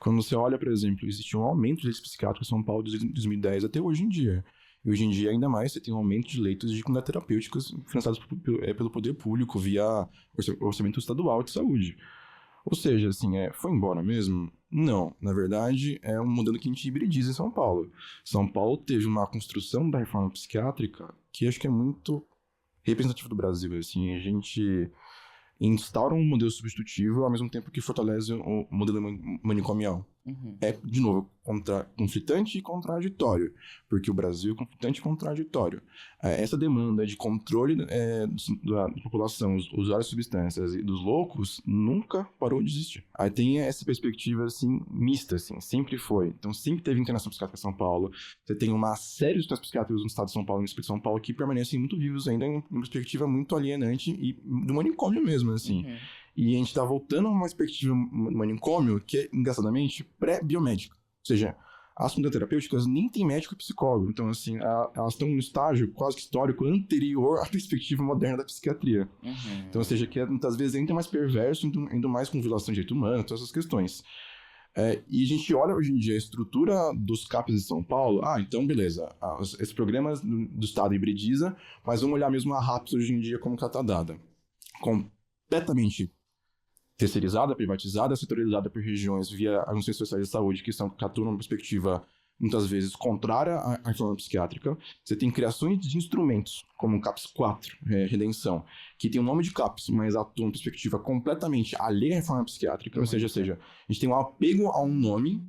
Quando você olha, por exemplo, existe um aumento de leitos psiquiátricos em São Paulo de 2010 até hoje em dia. E hoje em dia, ainda mais, você tem um aumento de leitos de comunidades terapêuticas financiados pelo poder público via orçamento estadual de saúde. Ou seja, assim, foi embora mesmo? Não. Na verdade, é um modelo que a gente hibridiza em São Paulo. São Paulo teve uma construção da reforma psiquiátrica que acho que é muito representativa do Brasil. Assim, a gente instaura um modelo substitutivo ao mesmo tempo que fortalece o modelo manicomial. De novo, conflitante e contraditório, porque o Brasil é conflitante e contraditório. Essa demanda de controle da população, os usuários de substâncias e dos loucos, nunca parou de existir. Aí tem essa perspectiva, assim, mista, assim, sempre foi. Então, sempre teve internação psiquiátrica em São Paulo. Você tem uma série de hospitais psiquiátricos no estado de São Paulo e no Espírito de São Paulo que permanecem muito vivos ainda, em uma perspectiva muito alienante e do manicômio mesmo, assim. E a gente tá voltando a uma perspectiva manicômio que é, engraçadamente, pré-biomédica. Ou seja, as comunidades terapêuticas nem tem médico e psicólogo. Então, assim, elas estão num estágio quase que histórico anterior à perspectiva moderna da psiquiatria. Então, ou seja, que muitas vezes ainda mais perverso, ainda mais com violação de direito humano, todas essas questões. E a gente olha hoje em dia a estrutura dos CAPs de São Paulo. Então, beleza, esses programas do Estado hibridiza, mas vamos olhar mesmo a RAPS hoje em dia como que ela está dada. Completamente terceirizada, privatizada, setorializada por regiões via agências sociais de saúde que atuam numa perspectiva muitas vezes contrária à reforma psiquiátrica. Você tem criações de instrumentos, como o CAPS 4, Redenção, que tem o nome de CAPS, mas atua numa perspectiva completamente alheia à reforma psiquiátrica, ou seja, a gente tem um apego a um nome,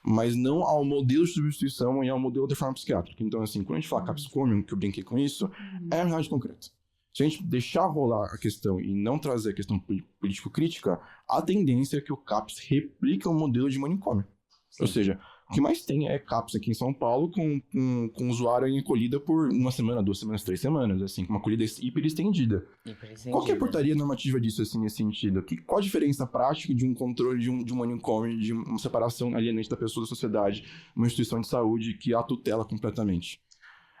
mas não ao modelo de substituição e ao modelo de reforma psiquiátrica. Então, assim, quando a gente fala CAPS Comium, que eu brinquei com isso, é a realidade concreta. Se a gente deixar rolar a questão e não trazer a questão político-crítica, a tendência é que o CAPS replica o modelo de manicômio. Ou seja, o que mais tem é CAPS aqui em São Paulo com usuário em acolhida por 1 semana, 2 semanas, 3 semanas, assim, com uma acolhida hiper estendida. Qual que é a portaria normativa disso, assim, nesse sentido? Qual a diferença prática de um controle de um manicômio, de uma separação alienante da pessoa da sociedade, uma instituição de saúde que a tutela completamente?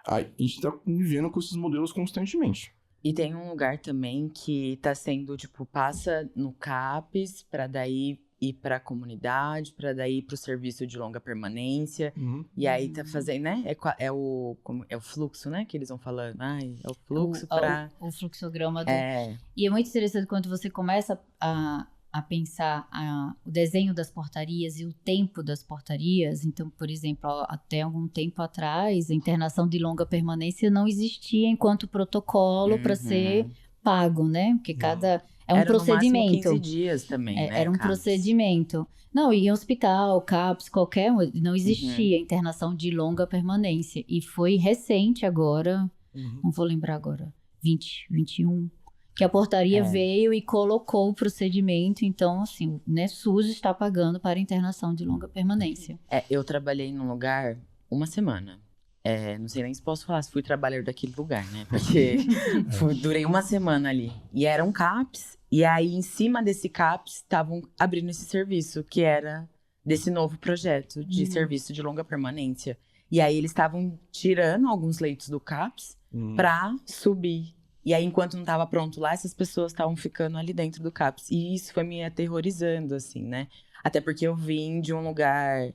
A gente está convivendo com esses modelos constantemente. E tem um lugar também que tá sendo, tipo, passa no CAPS pra daí ir pra comunidade, pra daí ir pro serviço de longa permanência. E aí tá fazendo, né? É o fluxo, né? Que eles vão falando. É o fluxo pra... O fluxograma do... E é muito interessante quando você começa a pensar o desenho das portarias e o tempo das portarias. Então, por exemplo, até algum tempo atrás, a internação de longa permanência não existia enquanto protocolo para ser pago, né? Porque é um era procedimento. No máximo 15 dias também, né? Era um procedimento. Não, em hospital, CAPS, qualquer um, não existia internação de longa permanência. E foi recente agora, não vou lembrar agora, 2021, que a portaria veio e colocou o procedimento. Então, assim, o SUS está pagando para internação de longa permanência. Eu trabalhei num lugar 1 semana. Não sei nem se posso falar se fui trabalhador daquele lugar, né? Porque durei 1 semana ali. E era um CAPS. E aí, em cima desse CAPS, estavam abrindo esse serviço, que era desse novo projeto de serviço de longa permanência. E aí, eles estavam tirando alguns leitos do CAPS para subir E aí, enquanto não tava pronto lá, essas pessoas estavam ficando ali dentro do CAPS. E isso foi me aterrorizando, assim, né? Até porque eu vim de um lugar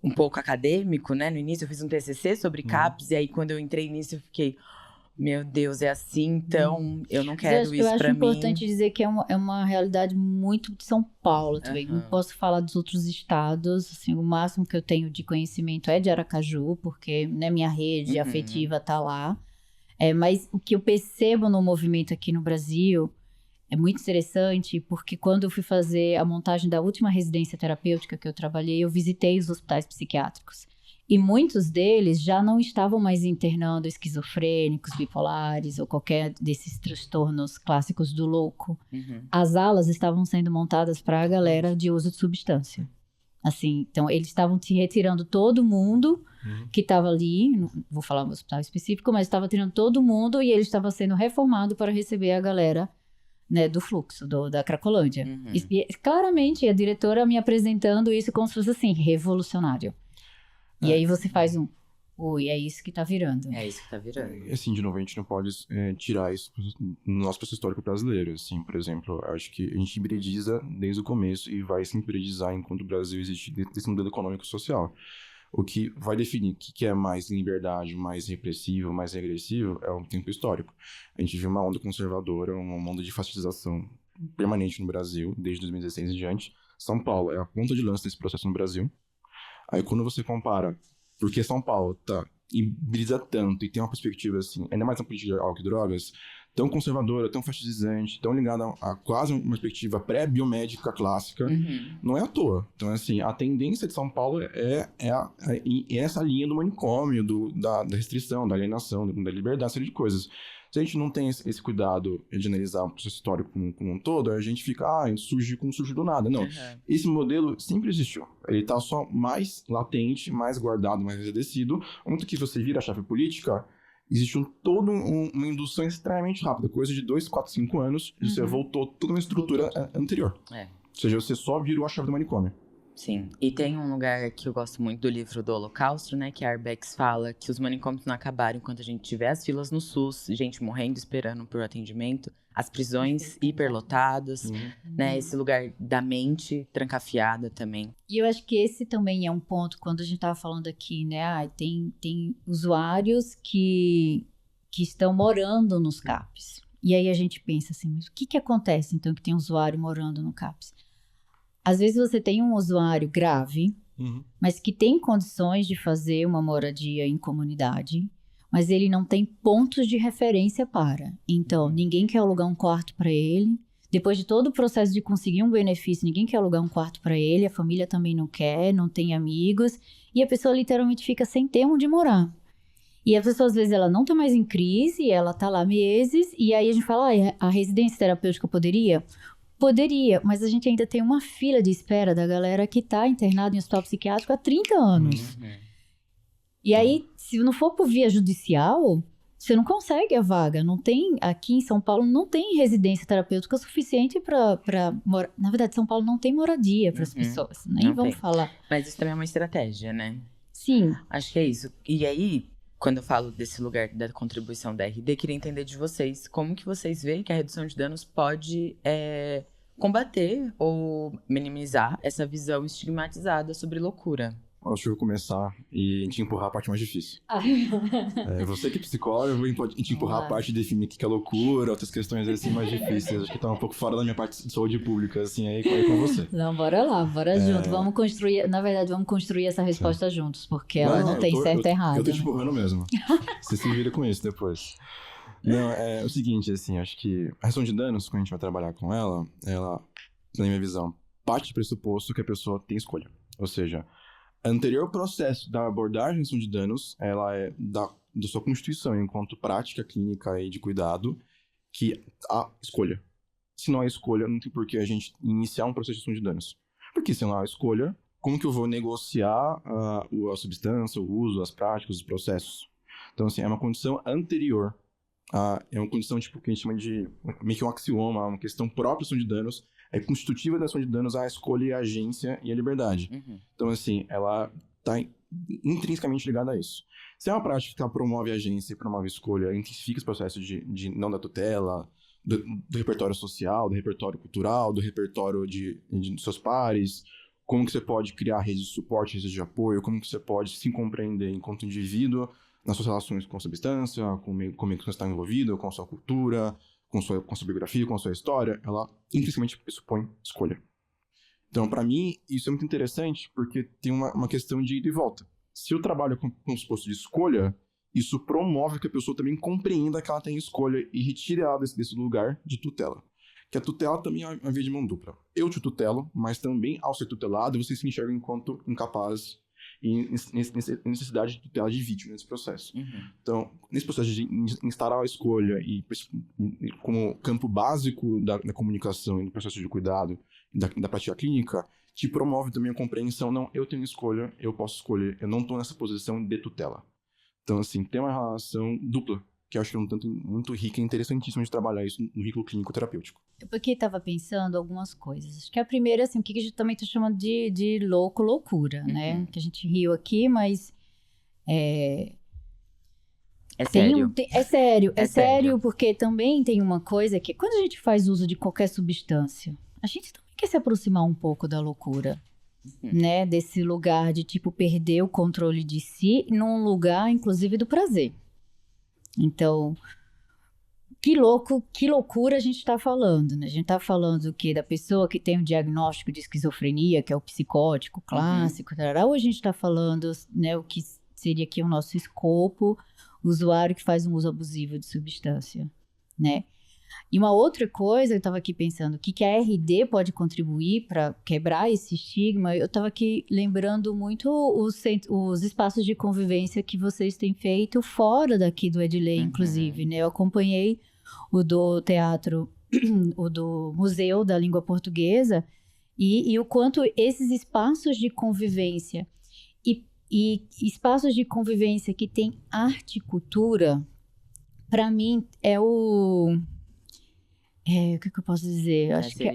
um pouco acadêmico, né? No início eu fiz um TCC sobre CAPS, e aí quando eu entrei nisso eu fiquei, meu Deus, é assim, então eu não quero eu isso acho pra mim. importante dizer que é uma realidade muito de São Paulo também. Não posso falar dos outros estados, assim, o máximo que eu tenho de conhecimento é de Aracaju, porque, né, minha rede afetiva tá lá. Mas o que eu percebo no movimento aqui no Brasil é muito interessante, porque quando eu fui fazer a montagem da última residência terapêutica que eu trabalhei, eu visitei os hospitais psiquiátricos. E muitos deles já não estavam mais internando esquizofrênicos, bipolares ou qualquer desses transtornos clássicos do louco. As alas estavam sendo montadas para a galera de uso de substância. Assim, então, eles estavam se retirando todo mundo que estava ali, não vou falar um hospital específico, mas estava tirando todo mundo e ele estava sendo reformado para receber a galera, né, do fluxo, da Cracolândia. E, claramente, a diretora me apresentando isso como se fosse assim, revolucionário. E aí você faz ui, é isso que tá virando. É isso que tá virando. Assim, de novo, a gente não pode tirar isso no nosso processo histórico brasileiro. Assim, por exemplo, acho que a gente hibridiza desde o começo e vai se hibridizar enquanto o Brasil existe dentro desse modelo econômico e social. O que vai definir o que é mais liberdade, mais repressivo, mais regressivo, é o tempo histórico. A gente viu uma onda conservadora, uma onda de fascistização permanente no Brasil, desde 2016 em diante. São Paulo é a ponta de lança desse processo no Brasil. Aí quando você compara, porque São Paulo hibridiza tanto e tem uma perspectiva assim, ainda mais na política de álcool e drogas, tão conservadora, tão fascistizante, tão ligada a quase uma perspectiva pré-biomédica clássica, não é à toa. Então, assim, a tendência de São Paulo é essa linha do manicômio, da restrição, da alienação, da liberdade, uma série de coisas. Se a gente não tem esse cuidado de analisar o processo histórico como um todo, a gente fica, surge do nada. Não, esse modelo sempre existiu. Ele tá só mais latente, mais guardado, mais enrijecido. Muito que você vira a chave política, existe toda uma indução extremamente rápida, coisa de 2, 4, 5 anos, e você voltou toda uma estrutura anterior. Ou seja, você só virou a chave do manicômio. Sim, e tem um lugar que eu gosto muito do livro do Holocausto, né, que a Arbex fala que os manicômios não acabaram enquanto a gente tiver as filas no SUS, gente morrendo, esperando por atendimento, as prisões hiperlotadas, né, esse lugar da mente trancafiada também. E eu acho que esse também é um ponto, quando a gente tava falando aqui, né, tem usuários que estão morando nos CAPs. E aí a gente pensa assim, mas o que acontece então que tem usuário morando no CAPs? Às vezes você tem um usuário grave, mas que tem condições de fazer uma moradia em comunidade, mas ele não tem pontos de referência para. Então, ninguém quer alugar um quarto para ele. Depois de todo o processo de conseguir um benefício, ninguém quer alugar um quarto para ele, a família também não quer, não tem amigos, e a pessoa literalmente fica sem ter onde morar. E a pessoa, às vezes, ela não tá mais em crise, ela tá lá meses, e aí a gente fala, a residência terapêutica poderia? Poderia, mas a gente ainda tem uma fila de espera da galera que tá internada em hospital psiquiátrico há 30 anos. E aí, se não for por via judicial, você não consegue a vaga. Não tem, aqui em São Paulo, não tem residência terapêutica suficiente para morar. Na verdade, São Paulo não tem moradia para as pessoas. Nem Não vamos tem. falar. Mas isso também é uma estratégia, né? Sim. Acho que é isso. E aí, quando eu falo desse lugar da contribuição da RD, queria entender de vocês, como que vocês veem que a redução de danos pode combater ou minimizar essa visão estigmatizada sobre loucura? Acho que eu vou começar e te empurrar a parte mais difícil. Você que é psicólogo, eu vou te empurrar a parte de definir o que é loucura, outras questões assim mais difíceis. Acho que tá um pouco fora da minha parte de saúde pública, assim, aí com você. Não, bora lá, bora junto. Vamos construir, na verdade, vamos construir essa resposta juntos, porque ela não tem certo e errado. Eu tô te empurrando mesmo. Você se vira com isso depois. Não, é o seguinte, assim, acho que a redução de danos, quando a gente vai trabalhar com ela, na minha visão, parte do pressuposto que a pessoa tem escolha. Ou seja, anterior processo da abordagem de redução de danos, ela é da sua constituição enquanto prática clínica e de cuidado, que há escolha. Se não há escolha, não tem por que a gente iniciar um processo de redução de danos. Porque se não há escolha, como que eu vou negociar a substância, o uso, as práticas, os processos? Então, assim, é uma condição anterior. É uma condição tipo, que a gente chama de meio que um axioma, uma questão própria da ação de danos, é constitutiva da ação de danos a escolha e a agência e a liberdade. Então, assim, ela está intrinsecamente ligada a isso. Se é uma prática que ela promove a agência e promove a escolha, intensifica os processos de não da tutela, do repertório social, do repertório cultural, do repertório de seus pares, como que você pode criar redes de suporte, redes de apoio, como que você pode se compreender enquanto indivíduo nas suas relações com a substância, com o meio que você está envolvido, com a sua cultura, com a sua biografia, com a sua história, ela intrinsecamente pressupõe escolha. Então, para mim, isso é muito interessante porque tem uma questão de ida e volta. Se eu trabalho com um suposto de escolha, isso promove que a pessoa também compreenda que ela tem escolha e retire ela desse lugar de tutela. Que a tutela também é uma via de mão dupla. Eu te tutelo, mas também, ao ser tutelado, você se enxerga enquanto incapaz e necessidade de tutela de vítima nesse processo. Então, nesse processo de instaurar a escolha e como campo básico da comunicação e do processo de cuidado e da prática clínica, te promove também a compreensão, não, eu tenho escolha, eu posso escolher, eu não estou nessa posição de tutela. Então, assim, tem uma relação dupla, que eu acho que é um tanto muito rica e interessantíssimo de trabalhar isso no currículo clínico terapêutico. Eu porque estava pensando algumas coisas. Acho que a primeira, assim, o que a gente também está chamando de loucura, né? Que a gente riu aqui, mas É sério. É sério, porque também tem uma coisa que quando a gente faz uso de qualquer substância, a gente também quer se aproximar um pouco da loucura, né? Desse lugar de, tipo, perder o controle de si num lugar, inclusive, do prazer. Então, que loucura a gente está falando, né? A gente está falando o quê? Da pessoa que tem um diagnóstico de esquizofrenia, que é o psicótico clássico, ou a gente está falando, né, o que seria aqui o nosso escopo, usuário que faz um uso abusivo de substância, né? E uma outra coisa, eu estava aqui pensando, o que a RD pode contribuir para quebrar esse estigma? Eu estava aqui lembrando muito os espaços de convivência que vocês têm feito fora daqui do Edilei, inclusive, né? Eu acompanhei o do teatro, o do Museu da Língua Portuguesa, e o quanto esses espaços de convivência e espaços de convivência que tem arte e cultura, para mim, o que eu posso dizer? Acho que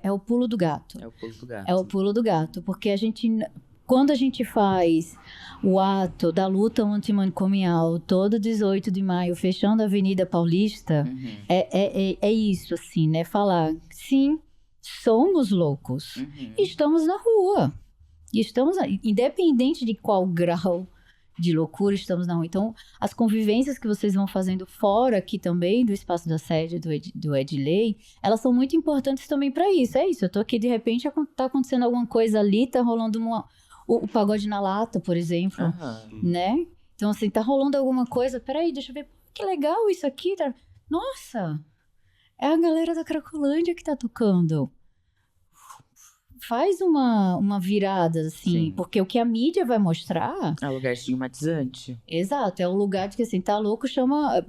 é o pulo do gato. É o pulo do gato. É o pulo do gato, porque quando a gente faz o ato da luta antimanicomial todo 18 de maio, fechando a Avenida Paulista, é isso, assim, né? Falar, sim, somos loucos. Estamos na rua. Independente de qual grau de loucura estamos na rua. Então, as convivências que vocês vão fazendo fora aqui também, do espaço da sede do Edilei, elas são muito importantes também para isso. É isso, eu tô aqui, de repente, tá acontecendo alguma coisa ali, tá rolando o pagode na lata, por exemplo, né? Então, assim, tá rolando alguma coisa, peraí, deixa eu ver, que legal isso aqui, tá? Nossa, é a galera da Cracolândia que tá tocando. Faz uma virada, assim, porque o que a mídia vai mostrar... É um lugar estigmatizante. Exato, é um lugar de que, assim, tá louco, chama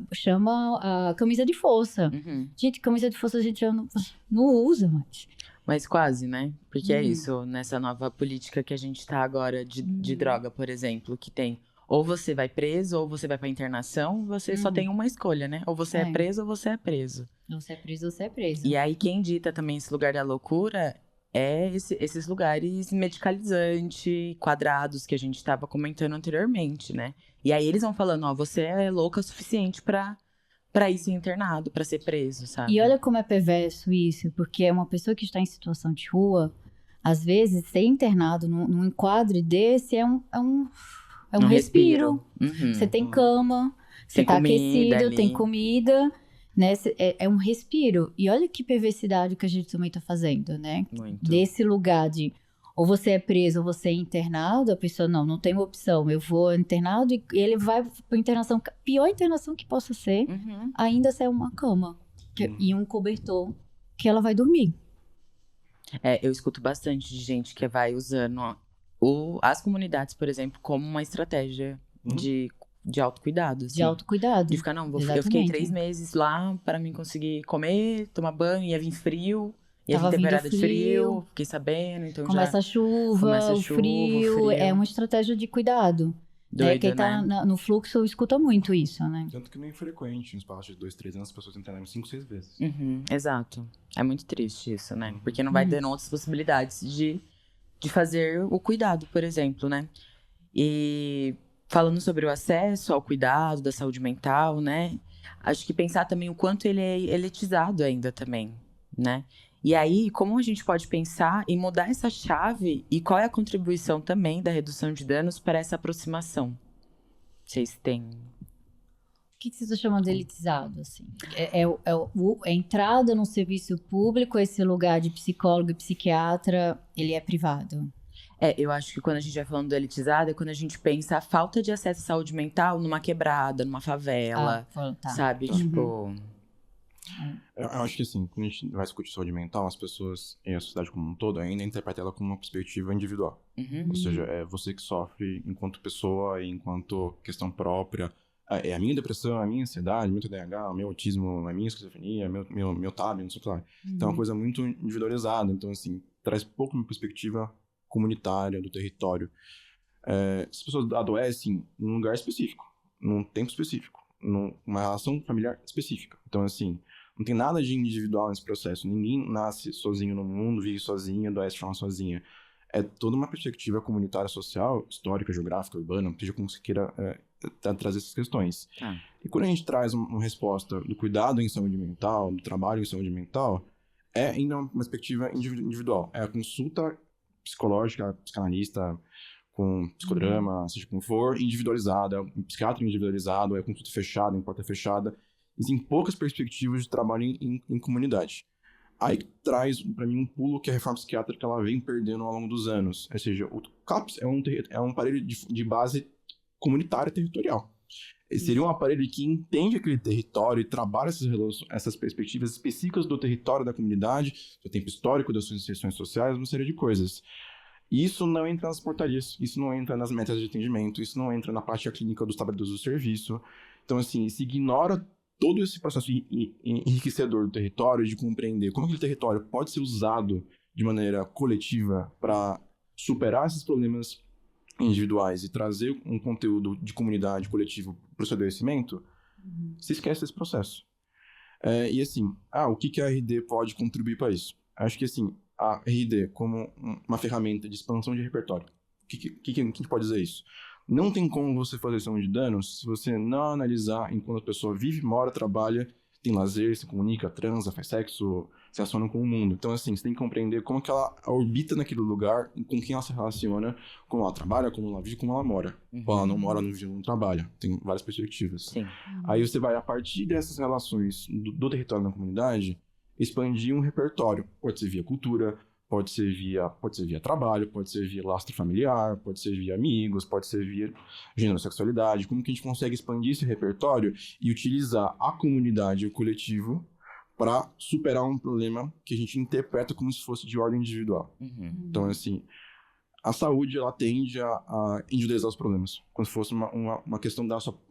a camisa de força. Gente, camisa de força a gente já não usa mais. Mas quase, né? Porque é isso, nessa nova política que a gente tá agora de droga, por exemplo, que tem... Ou você vai preso, ou você vai pra internação, você só tem uma escolha, né? Ou você é preso, ou você é preso. Ou você é preso, ou você é preso. E aí, quem dita também esse lugar da loucura... esses lugares medicalizantes, quadrados, que a gente estava comentando anteriormente, né? E aí eles vão falando, ó, você é louca o suficiente pra ir ser internado, pra ser preso, sabe? E olha como é perverso isso, porque é uma pessoa que está em situação de rua, às vezes ser internado num enquadre desse é um respiro. Você tem cama, você tá aquecido, tem comida... Né? É um respiro. E olha que perversidade que a gente também tá fazendo, né? Muito. Desse lugar de ou você é preso ou você é internado, a pessoa não tem opção. Eu vou internado e ele vai pra internação, pior internação que possa ser, ainda ser uma cama e um cobertor que ela vai dormir. Eu escuto bastante de gente que vai usando as comunidades, por exemplo, como uma estratégia de autocuidado, assim. De autocuidado. De ficar, eu fiquei 3 meses lá para mim conseguir comer, tomar banho, ia vir frio, ia vir temporada de frio, fiquei sabendo, então começa a chuva, o frio, é uma estratégia de cuidado. Doido, quem tá no fluxo escuta muito isso, né? Tanto que não é infrequente, nos espaço de 2, 3 anos, as pessoas internaram 5, 6 vezes. Exato. É muito triste isso, né? Porque não vai dando outras possibilidades de fazer o cuidado, por exemplo, né? E falando sobre o acesso ao cuidado da saúde mental, né? Acho que pensar também o quanto ele é elitizado ainda também, né? E aí, como a gente pode pensar em mudar essa chave e qual é a contribuição também da redução de danos para essa aproximação? Vocês têm... O que vocês estão chamando de elitizado, assim? A entrada no serviço público, esse lugar de psicólogo e psiquiatra, ele é privado? Eu acho que quando a gente vai falando do elitizado, é quando a gente pensa a falta de acesso à saúde mental numa quebrada, numa favela, tá. sabe? Tipo... Eu acho que assim, quando a gente vai discutir saúde mental, as pessoas e a sociedade como um todo ainda interpretam ela como uma perspectiva individual. Ou seja, é você que sofre enquanto pessoa e enquanto questão própria. É a minha depressão, a minha ansiedade, meu TDAH, o meu autismo, a minha esquizofrenia, meu TAB, não sei o que lá. Então é uma coisa muito individualizada. Então, assim, traz pouco uma perspectiva comunitária do território. As pessoas adoecem num lugar específico, num tempo específico, numa relação familiar específica. Então, assim, não tem nada de individual nesse processo. Ninguém nasce sozinho no mundo, vive sozinho, adoece de forma sozinha. É toda uma perspectiva comunitária, social, histórica, geográfica, urbana, seja como você queira trazer essas questões. E quando a gente traz uma resposta do cuidado em saúde mental, do trabalho em saúde mental, é ainda uma perspectiva individual. É a consulta psicológica, psicanalista, com psicodrama, seja como for, individualizada, um psiquiatra individualizado, é consulta fechada, em porta fechada. Existem poucas perspectivas de trabalho em comunidade. Aí traz, para mim, um pulo que a reforma psiquiátrica ela vem perdendo ao longo dos anos. Ou seja, o CAPS é um aparelho de base comunitária territorial. Seria um aparelho que entende aquele território e trabalha essas perspectivas específicas do território da comunidade, do tempo histórico, das suas inserções sociais, uma série de coisas. Isso não entra nas portarias, isso não entra nas metas de atendimento, isso não entra na prática clínica dos trabalhadores do serviço. Então, assim, se ignora todo esse processo enriquecedor do território, de compreender como aquele território pode ser usado de maneira coletiva para superar esses problemas individuais e trazer um conteúdo de comunidade coletivo para o seu adoecimento, se esquece desse processo. E assim, o que a RD pode contribuir para isso? Acho que assim, a RD como uma ferramenta de expansão de repertório. O que a gente pode dizer isso? Não tem como você fazer gestão de danos se você não analisar enquanto a pessoa vive, mora, trabalha, tem lazer, se comunica, transa, faz sexo, se relaciona com o mundo. Então, assim, você tem que compreender como que ela orbita naquele lugar, com quem ela se relaciona, como ela trabalha, como ela vive, como ela mora. Quando ela não mora, não vive, não trabalha. Tem várias perspectivas. Sim. Aí você vai, a partir dessas relações do território da comunidade, expandir um repertório. Pode ser via cultura, pode ser via trabalho, pode ser via lastro familiar, pode ser via amigos, pode ser via gênero, sexualidade. Como que a gente consegue expandir esse repertório e utilizar a comunidade e o coletivo para superar um problema que a gente interpreta como se fosse de ordem individual. Então, assim, a saúde, ela tende a individualizar os problemas, como se fosse uma questão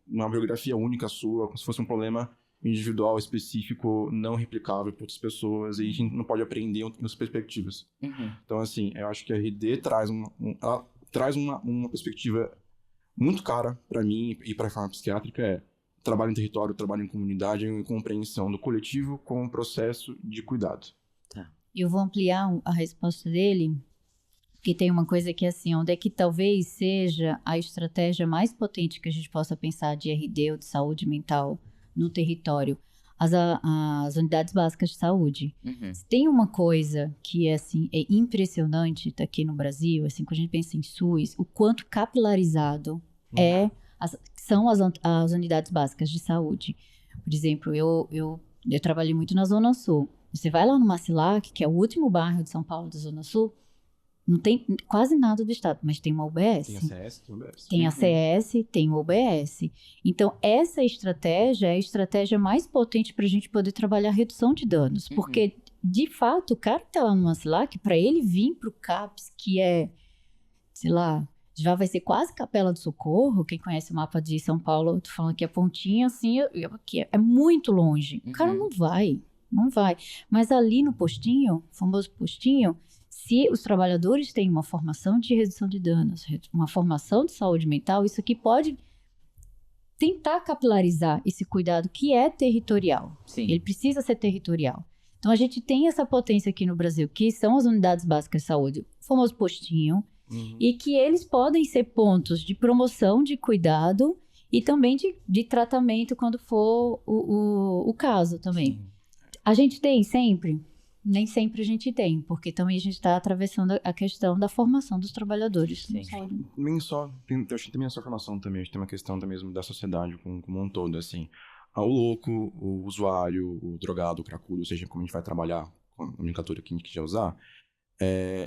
uma biografia única sua, como se fosse um problema individual, específico, não replicável para outras pessoas, e a gente não pode aprender outras perspectivas. Então, assim, eu acho que a RD traz uma perspectiva muito cara para mim e para a reforma psiquiátrica, trabalho em território, trabalho em comunidade e compreensão do coletivo com um processo de cuidado. Eu vou ampliar a resposta dele, porque tem uma coisa que é assim, onde é que talvez seja a estratégia mais potente que a gente possa pensar de RD ou de saúde mental no território, as unidades básicas de saúde. Tem uma coisa que é assim, é impressionante aqui no Brasil, assim, quando a gente pensa em SUS, o quanto capilarizado são as unidades básicas de saúde. Por exemplo, eu trabalhei muito na Zona Sul. Você vai lá no Macilac, que é o último bairro de São Paulo da Zona Sul, não tem quase nada do estado, mas tem uma UBS. Tem a CS, tem a UBS. Tem a CS, tem o UBS. Então, essa estratégia é a estratégia mais potente para a gente poder trabalhar a redução de danos. Porque, de fato, o cara que está lá no Macilac, para ele vir para o CAPS, que é, sei lá, já vai ser quase Capela do Socorro, quem conhece o mapa de São Paulo, eu tô falando que é pontinha, assim, que é muito longe. O cara não vai. Mas ali no postinho, famoso postinho, se os trabalhadores têm uma formação de redução de danos, uma formação de saúde mental, isso aqui pode tentar capilarizar esse cuidado que é territorial. Sim. Ele precisa ser territorial. Então, a gente tem essa potência aqui no Brasil, que são as unidades básicas de saúde, o famoso postinho, E que eles podem ser pontos de promoção de cuidado e também de tratamento quando for o caso também. A gente tem sempre? Nem sempre a gente tem, porque também a gente está atravessando a questão da formação dos trabalhadores. Nem só, eu acho que tem a sua formação também, a gente tem uma questão também mesmo da sociedade como um todo, assim. O louco, o usuário, o drogado, o cracudo, ou seja, como a gente vai trabalhar com a nomenclatura que a gente quiser usar,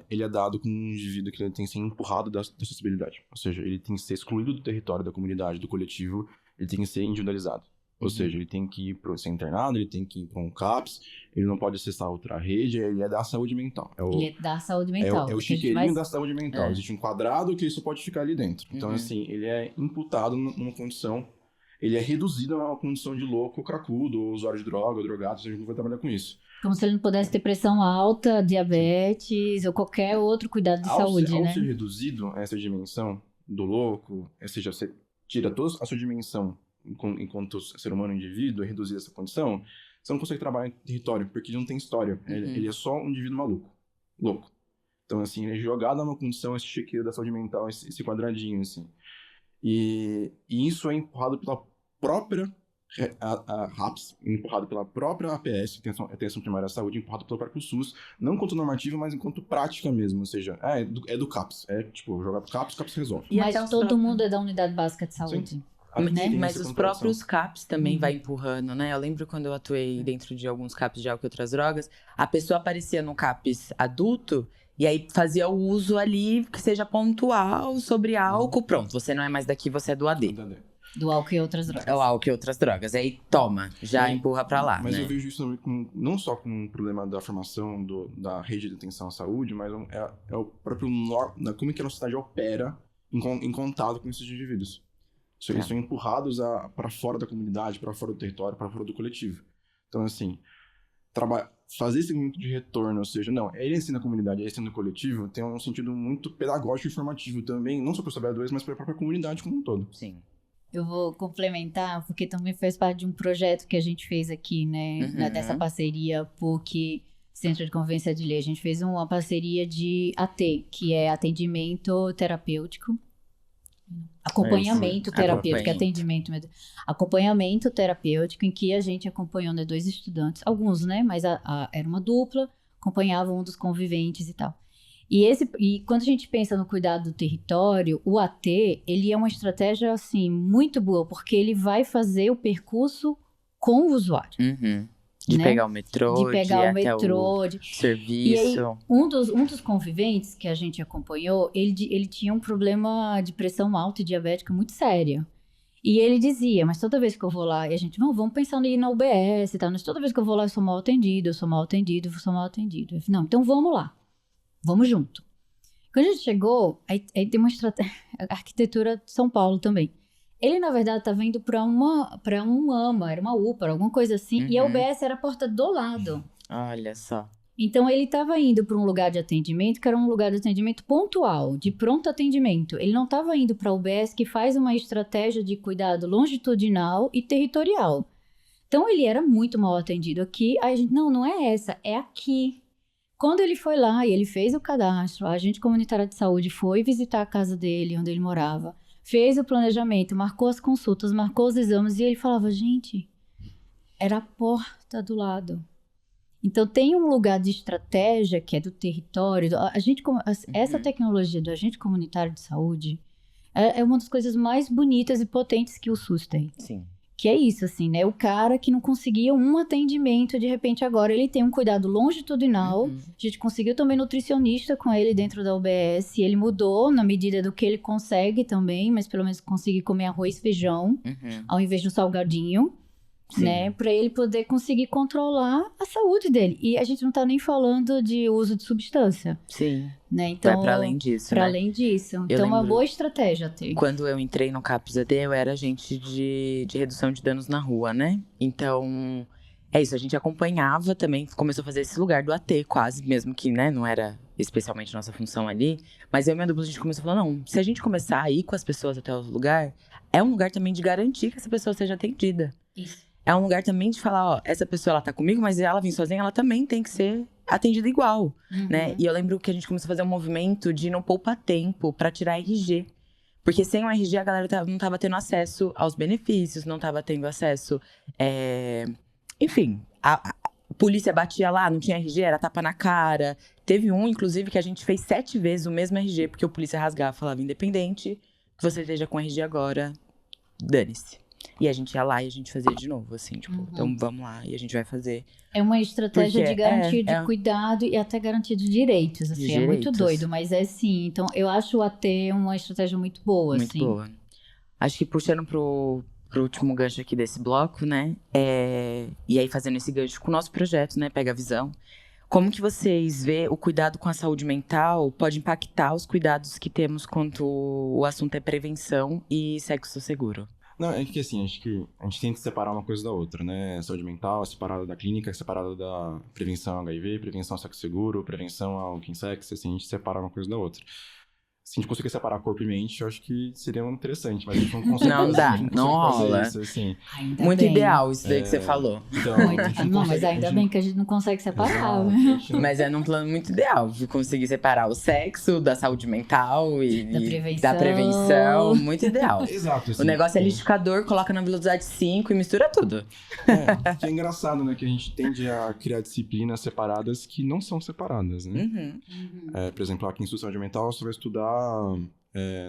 ele é dado como um indivíduo que ele tem que ser empurrado da acessibilidade. Ou seja, ele tem que ser excluído do território, da comunidade, do coletivo, ele tem que ser individualizado. Ou seja, ele tem que ir para ser internado, ele tem que ir para um CAPS, ele não pode acessar outra rede, ele é da saúde mental. Ele é da saúde mental. É o chiqueirinho da saúde mental. Existe um quadrado que ele só pode ficar ali dentro. Então, assim, ele é imputado numa condição, ele é reduzido a uma condição de louco, cracudo, ou usuário de droga, ou drogado, seja, a gente não vai trabalhar com isso. Como se ele não pudesse ter pressão alta, diabetes, ou qualquer outro cuidado de saúde, né? Ao ser reduzido a essa dimensão do louco, ou seja, você tira toda a sua dimensão enquanto ser humano indivíduo, é reduzir essa condição, você não consegue trabalhar em território, porque ele não tem história. Ele é só um indivíduo maluco, louco. Então, assim, ele é jogado numa condição, esse chiqueiro da saúde mental, esse quadradinho, assim. E isso é empurrado pela própria a RAPS, empurrado pela própria APS, Atenção Primária à Saúde, empurrado pelo próprio SUS, não enquanto normativa, mas enquanto prática mesmo, ou seja, é do CAPS, tipo, jogar pro CAPS, o CAPS resolve. Mas todo mundo é da Unidade Básica de Saúde. Sim. Mas os próprios CAPs também vai empurrando, né? Eu lembro quando eu atuei dentro de alguns CAPs de álcool e outras drogas, a pessoa aparecia no CAPs adulto e aí fazia o uso ali que seja pontual sobre álcool. Pronto, você não é mais daqui, você é do AD. Do álcool e outras drogas. É o álcool e outras drogas. Aí toma, já empurra pra lá, mas né? Eu vejo isso não só com um problema da formação da rede de atenção à saúde, mas é o próprio como que a sociedade opera em contato com esses indivíduos. Eles são empurrados para fora da comunidade, para fora do território, para fora do coletivo. Então, assim, fazer esse momento de retorno, ou seja, ele ensina a comunidade, ele ensina o coletivo, tem um sentido muito pedagógico e formativo também, não só para os trabalhadores, mas para a própria comunidade como um todo. Sim. Eu vou complementar, porque também faz parte de um projeto que a gente fez aqui, né, dessa parceria PUC Centro de Convivência de Lei. A gente fez uma parceria de AT, que é atendimento terapêutico. Acompanhamento terapêutico, atendimento, acompanhamento terapêutico, em que a gente acompanhou, né, 2 estudantes, alguns, né, mas era uma dupla, acompanhavam um dos conviventes e tal. E quando a gente pensa no cuidado do território, o AT, ele é uma estratégia, assim, muito boa, porque ele vai fazer o percurso com o usuário. De né? pegar o metrô, de pegar o até metrô, o serviço. E aí, um dos conviventes que a gente acompanhou, ele tinha um problema de pressão alta e diabética muito sério. E ele dizia, mas toda vez que eu vou lá, e a gente, vamos pensar em ir na UBS e tal, mas toda vez que eu vou lá eu sou mal atendido, eu sou mal atendido, eu sou mal atendido. Eu falei, não, então vamos lá, vamos junto. Quando a gente chegou, aí tem uma estratégia, a arquitetura de São Paulo também. Ele, na verdade, estava indo para um AMA, era uma UPA, alguma coisa assim, e a UBS era a porta do lado. Olha só. Então, ele estava indo para um lugar de atendimento, que era um lugar de atendimento pontual, de pronto atendimento. Ele não estava indo para a UBS, que faz uma estratégia de cuidado longitudinal e territorial. Então, ele era muito mal atendido aqui. Aí a gente, não é essa, é aqui. Quando ele foi lá e ele fez o cadastro, a agente comunitária de saúde foi visitar a casa dele, onde ele morava, fez o planejamento, marcou as consultas, marcou os exames, e ele falava, gente, era a porta do lado. Então, tem um lugar de estratégia que é do território. Essa tecnologia do agente comunitário de saúde é uma das coisas mais bonitas e potentes que o SUS tem. Sim. Que é isso, assim, né? O cara que não conseguia um atendimento, de repente agora ele tem um cuidado longitudinal. A gente conseguiu também nutricionista com ele dentro da UBS. Ele mudou na medida do que ele consegue também, mas pelo menos conseguir comer arroz e feijão, ao invés de um salgadinho. Sim. Né, para ele poder conseguir controlar a saúde dele. E a gente não tá nem falando de uso de substância. Sim. Né? Então, vai para além disso, Para né? além disso. Então, é uma boa estratégia ter. Quando eu entrei no CAPS-AD, eu era agente de redução de danos na rua, né? Então, é isso. A gente acompanhava também, começou a fazer esse lugar do AT, quase, mesmo que, né, não era especialmente nossa função ali. Mas eu e minha dupla, a gente começou a falar, não, se a gente começar a ir com as pessoas até o lugar, é um lugar também de garantir que essa pessoa seja atendida. Isso. É um lugar também de falar, ó, essa pessoa, ela tá comigo, mas ela vem sozinha, ela também tem que ser atendido igual, né? E eu lembro que a gente começou a fazer um movimento de não poupar tempo pra tirar RG. Porque sem o RG a galera não tava tendo acesso aos benefícios, não tava tendo acesso… Enfim, a polícia batia lá, não tinha RG, era tapa na cara. Teve um, inclusive, que a gente fez 7 vezes o mesmo RG, porque o polícia rasgava, falava independente, que você esteja com RG agora, dane-se. E a gente ia lá e a gente fazia de novo, assim, tipo, então vamos lá e a gente vai fazer. É uma estratégia Porque de garantia de cuidado e até garantia de direitos, assim, é muito doido, mas é sim. Então, eu acho o AT uma estratégia muito boa, muito assim. Muito boa. Acho que puxando pro último gancho aqui desse bloco, né, e aí fazendo esse gancho com o nosso projeto, né, Pega a Visão. Como que vocês vê o cuidado com a saúde mental pode impactar os cuidados que temos quanto o assunto é prevenção e sexo seguro? Não, é que assim, acho que a gente tem que separar uma coisa da outra, né? Saúde mental é separada da clínica, é separada da prevenção HIV, prevenção ao sexo seguro, prevenção ao kinsex, assim, a gente separa uma coisa da outra. Se a gente conseguir separar corpo e mente, eu acho que seria interessante, mas a gente não consegue Não dá, não rola. Isso, assim. Ainda muito bem. ideal isso daí que você falou. Então, Não, mas ainda bem que a gente não consegue separar. Mas é num plano muito ideal, de conseguir separar o sexo da saúde mental e da prevenção. Muito ideal. Exato. Assim, o negócio é liquidificador, coloca na velocidade 5 e mistura tudo. Que é engraçado, né? Que a gente tende a criar disciplinas separadas que não são separadas, né? Por exemplo, aqui em saúde mental, você vai estudar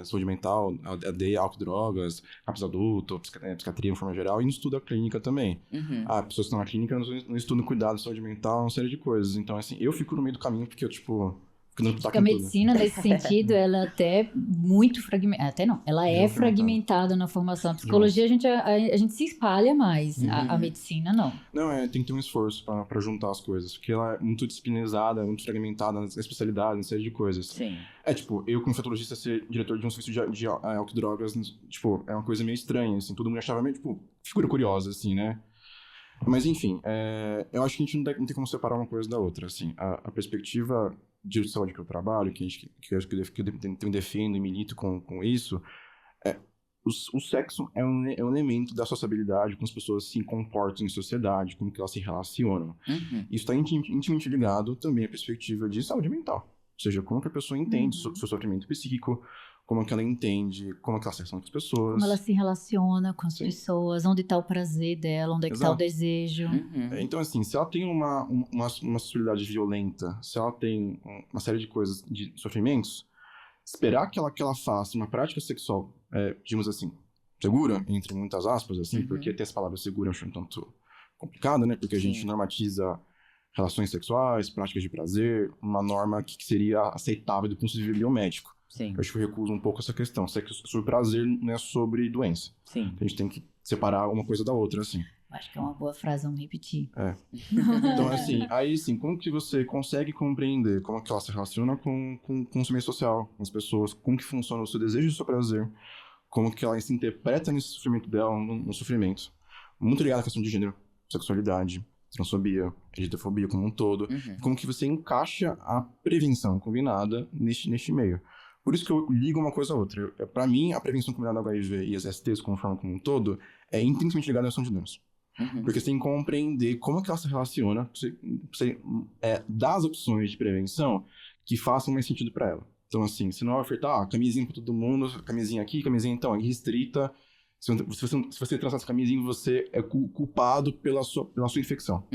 saúde mental, AD, álcool e drogas, CAPS adulto, psiquiatria de forma geral, e não estuda a clínica também. Pessoas que estão na clínica não estudam cuidado de saúde mental, uma série de coisas. Então, assim, eu fico no meio do caminho porque eu, tipo… A medicina, nesse sentido, ela até muito fragmentada. Até não, ela é fragmentada na formação. A psicologia, a gente se espalha mais. A medicina, não. Não, tem que ter um esforço pra juntar as coisas. Porque ela é muito disciplinizada, muito fragmentada nas especialidades, uma série de coisas. Sim. Tipo, eu como infectologista ser diretor de um serviço de álcool e drogas, tipo, é uma coisa meio estranha, assim. Todo mundo achava meio, tipo, figura curiosa, assim, né? Mas, enfim, eu acho que a gente não tem como separar uma coisa da outra, assim. A perspectiva de saúde que eu trabalho, que eu defendo e milito com isso, o sexo é um elemento da sociabilidade, como as pessoas se comportam em sociedade, como que elas se relacionam. Isso está intimamente ligado também à perspectiva de saúde mental. Ou seja, como que a pessoa entende seu sofrimento psíquico, como que ela entende, como que ela se relaciona com as pessoas. Como ela se relaciona com as pessoas, onde está o prazer dela, onde é que está o desejo. Então, assim, se ela tem uma sexualidade violenta, se ela tem uma série de coisas, de sofrimentos, esperar que ela faça uma prática sexual, digamos assim, segura, entre muitas aspas, assim, porque ter essa palavra segura eu acho um tanto complicado, né? Porque a gente normatiza relações sexuais, práticas de prazer, uma norma que seria aceitável do ponto de vista biomédico. Sim. Eu acho que eu recuso um pouco essa questão. Sexo sobre prazer não é sobre doença. Sim. A gente tem que separar uma coisa da outra, assim. Acho que é uma boa frase, vamos repetir. Então, assim, como que você consegue compreender como que ela se relaciona com o meio social, com as pessoas, como que funciona o seu desejo e o seu prazer, como que ela se interpreta nesse sofrimento dela, no sofrimento. Muito ligado à questão de gênero, sexualidade, transfobia, LGBTfobia como um todo. Como que você encaixa a prevenção combinada neste meio. Por isso que eu ligo uma coisa a outra. Para mim, a prevenção combinada do HIV e as STs como um todo é intrinsecamente ligada à ação de danos. Porque você tem que compreender como que ela se relaciona, você dar as opções de prevenção que façam mais sentido para ela. Então, assim, se não vai ofertar camisinha para todo mundo, camisinha aqui, camisinha então, restrita. Se você traçar essa camisinha, você é culpado pela sua infecção.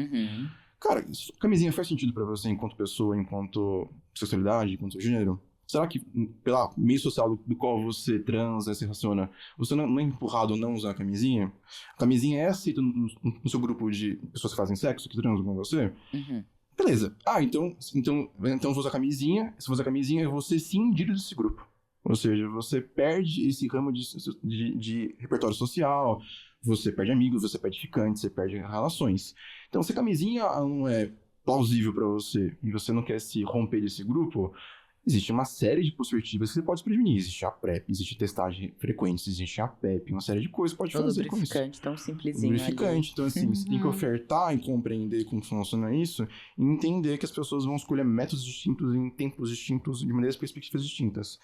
Cara, camisinha faz sentido para você enquanto pessoa, enquanto sexualidade, enquanto gênero? Será que, pelo meio social do qual você transa, se relaciona, você não é empurrado a não usar a camisinha? A camisinha é aceita no seu grupo de pessoas que fazem sexo, que transam com você? Beleza. Então eu vou usar a camisinha. Se eu usar a camisinha, eu vou ser cindido desse grupo. Ou seja, você perde esse ramo de repertório social, você perde amigos, você perde ficantes, você perde relações. Então, se a camisinha não é plausível para você e você não quer se romper desse grupo, existe uma série de perspectivas que você pode prevenir. Existe a PrEP, existe testagem frequente, existe a PEP, uma série de coisas que pode fazer com isso. Lubrificante, tão simplesinho Lubrificante, então assim, você tem que ofertar e compreender como funciona isso e entender que as pessoas vão escolher métodos distintos em tempos distintos, de maneiras perspectivas distintas.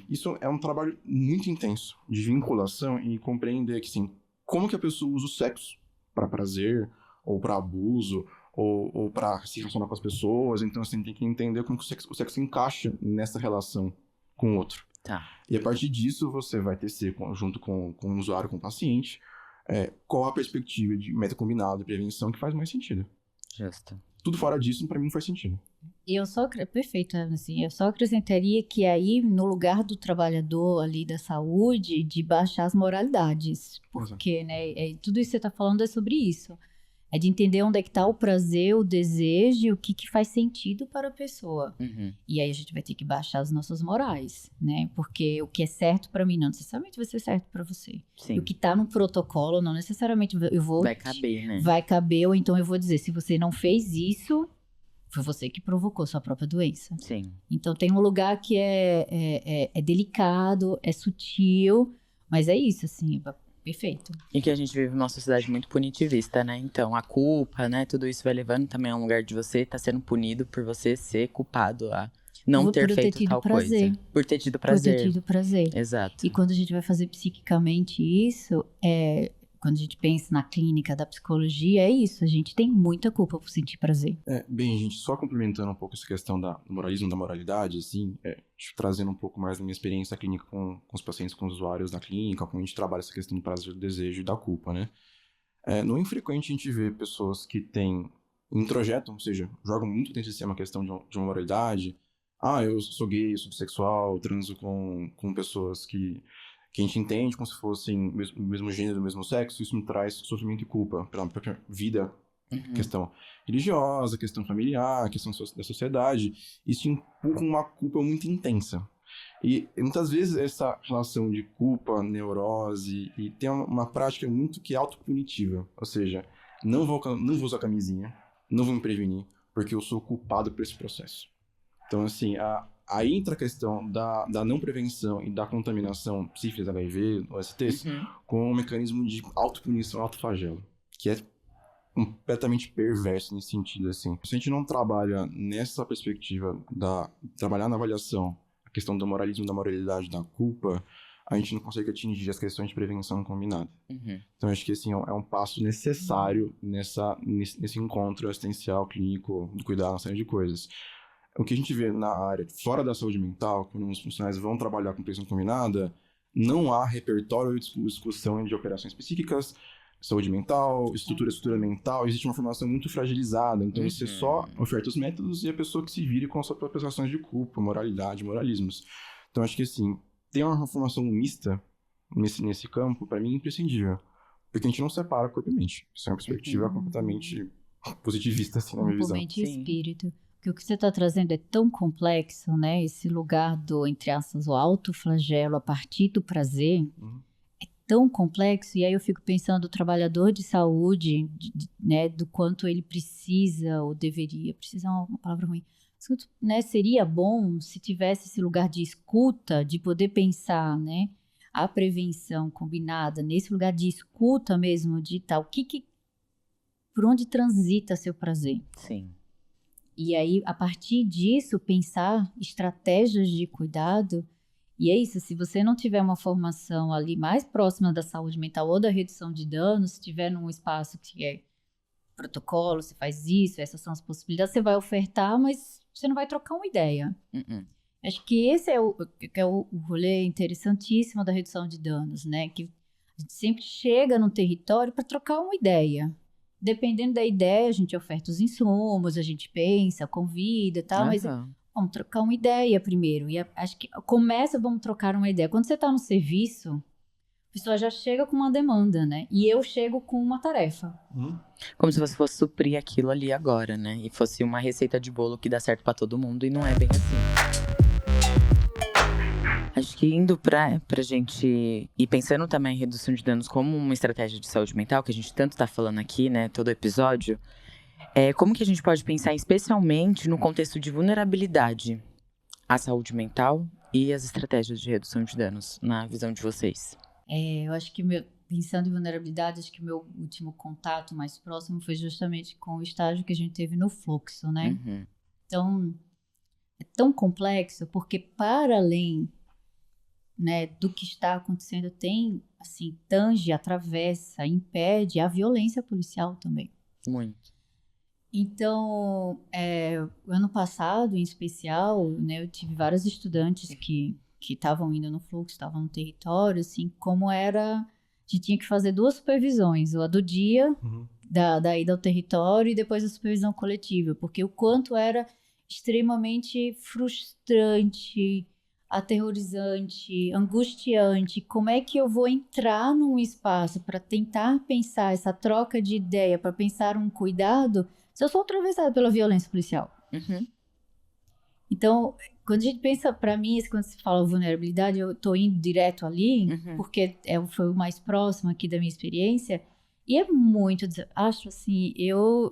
Isso é um trabalho muito intenso de vinculação e compreender que, assim, como que a pessoa usa o sexo para prazer ou para abuso ou para se relacionar com as pessoas. Então, assim, tem que entender como que o sexo encaixa nessa relação com o outro. Tá. E a partir disso, você vai tecer, junto com o usuário, com o paciente, qual a perspectiva de meta combinada, de prevenção que faz mais sentido. Justo. Tudo fora disso, para mim, não faz sentido. Perfeito, assim, eu só acrescentaria que aí, no lugar do trabalhador ali da saúde, de baixar as moralidades. Porque, né, tudo isso que você está falando é sobre isso. É de entender onde é que está o prazer, o desejo, o que faz sentido para a pessoa. Uhum. E aí a gente vai ter que baixar as nossas morais, né? Porque o que é certo para mim não necessariamente vai ser certo para você. Sim. E o que está no protocolo não necessariamente eu vou... Vai caber, né? Vai caber, ou então eu vou dizer, se você não fez isso, foi você que provocou sua própria doença. Sim. Então tem um lugar que é delicado, é sutil, mas é isso, assim, perfeito. E que a gente vive numa sociedade muito punitivista, né? Então, a culpa, né? Tudo isso vai levando também a um lugar de você estar sendo punido por você ser culpado a não ter feito tal coisa. Por ter tido prazer. Por ter tido prazer. Exato. E quando a gente vai fazer psiquicamente isso, quando a gente pensa na clínica da psicologia, é isso. A gente tem muita culpa por sentir prazer. Bem, gente, só complementando um pouco essa questão do moralismo, da moralidade, assim, trazendo um pouco mais da minha experiência clínica com os pacientes, com os usuários da clínica, como a gente trabalha essa questão do prazer, do desejo e da culpa, né? Não é infrequente a gente ver pessoas que introjetam, ou seja, jogam muito dentro de si uma questão de uma moralidade. Eu sou gay, eu sou bissexual, transo com pessoas que a gente entende como se fossem o mesmo gênero, o mesmo sexo. Isso me traz sofrimento e culpa pela própria vida. Questão religiosa, questão familiar, questão da sociedade. Isso empurra uma culpa muito intensa. E muitas vezes essa relação de culpa, neurose, e tem uma prática muito que é autopunitiva. Ou seja, não vou usar camisinha, não vou me prevenir, porque eu sou culpado por esse processo. Então, assim, aí entra a questão da não prevenção e da contaminação sífilis, HIV, OSTs, com um mecanismo de autopunição, autoflagelo, que é completamente perverso nesse sentido, assim. Se a gente não trabalha nessa perspectiva trabalhar na avaliação, a questão do moralismo, da moralidade, da culpa, a gente não consegue atingir as questões de prevenção combinada. Então, acho que, assim, é um passo necessário nesse encontro assistencial, clínico, de cuidar uma série de coisas. O que a gente vê na área fora da saúde mental, quando os funcionários vão trabalhar com prevenção combinada, não há repertório de discussão de operações psíquicas, saúde mental, estrutura mental. Existe uma formação muito fragilizada. Então, você só oferta os métodos e a pessoa que se vire com as suas próprias ações de culpa, moralidade, moralismos. Então, acho que, assim, ter uma formação mista nesse campo, para mim, é imprescindível. Porque a gente não separa corpo e mente. Isso é uma perspectiva completamente positivista, assim, na minha visão. Mente e espírito. Porque o que você está trazendo é tão complexo, né? Esse lugar do, entre aspas, o autoflagelo a partir do prazer é tão complexo. E aí eu fico pensando, o trabalhador de saúde, né? Do quanto ele precisa ou deveria, precisa é uma palavra ruim, né? Seria bom se tivesse esse lugar de escuta, de poder pensar, né? A prevenção combinada, nesse lugar de escuta mesmo, de tal, por onde transita seu prazer. Sim. E aí, a partir disso, pensar estratégias de cuidado. E é isso, se você não tiver uma formação ali mais próxima da saúde mental ou da redução de danos, se tiver num espaço que é protocolo, você faz isso, essas são as possibilidades, você vai ofertar, mas você não vai trocar uma ideia. Acho que esse é o rolê interessantíssimo da redução de danos, né? Que a gente sempre chega num território para trocar uma ideia. Dependendo da ideia, a gente oferta os insumos, a gente pensa, convida e tal, mas vamos trocar uma ideia primeiro. E acho que vamos trocar uma ideia. Quando você está no serviço, a pessoa já chega com uma demanda, né? E eu chego com uma tarefa. Como se você fosse suprir aquilo ali agora, né? E fosse uma receita de bolo que dá certo pra todo mundo, e não é bem assim. Acho que indo pra gente ir pensando também em redução de danos como uma estratégia de saúde mental, que a gente tanto tá falando aqui, né, todo episódio, como que a gente pode pensar especialmente no contexto de vulnerabilidade à saúde mental e as estratégias de redução de danos, na visão de vocês? Eu acho que, pensando em vulnerabilidade, acho que o meu último contato mais próximo foi justamente com o estágio que a gente teve no fluxo, né? Então, é tão complexo, porque para além, né, do que está acontecendo, tem, assim, tange, atravessa, impede a violência policial também. Muito. Então, ano passado, em especial, né, eu tive vários estudantes que estavam indo no fluxo, estavam no território, assim, como era... A gente tinha que fazer 2 supervisões, a do dia, da ida ao território, e depois a supervisão coletiva, porque o quanto era extremamente frustrante, aterrorizante, angustiante. Como é que eu vou entrar num espaço para tentar pensar essa troca de ideia, para pensar um cuidado, se eu sou atravessada pela violência policial? Então, quando a gente pensa, para mim, quando se fala vulnerabilidade, eu tô indo direto ali, porque foi o mais próximo aqui da minha experiência, e é muito, acho assim,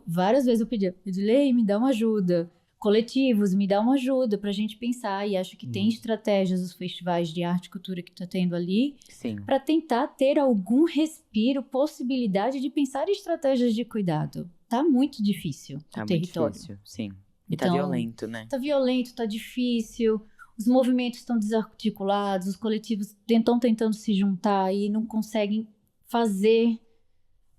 várias vezes eu pedi, Lei, me dá uma ajuda, coletivos, me dá uma ajuda pra gente pensar, e acho que tem estratégias dos festivais de arte e cultura que tá tendo ali, para tentar ter algum respiro, possibilidade de pensar em estratégias de cuidado. Tá muito difícil o território. Muito difícil, sim. E então, tá violento, né? Tá violento, tá difícil, os movimentos estão desarticulados, os coletivos estão tentando se juntar e não conseguem fazer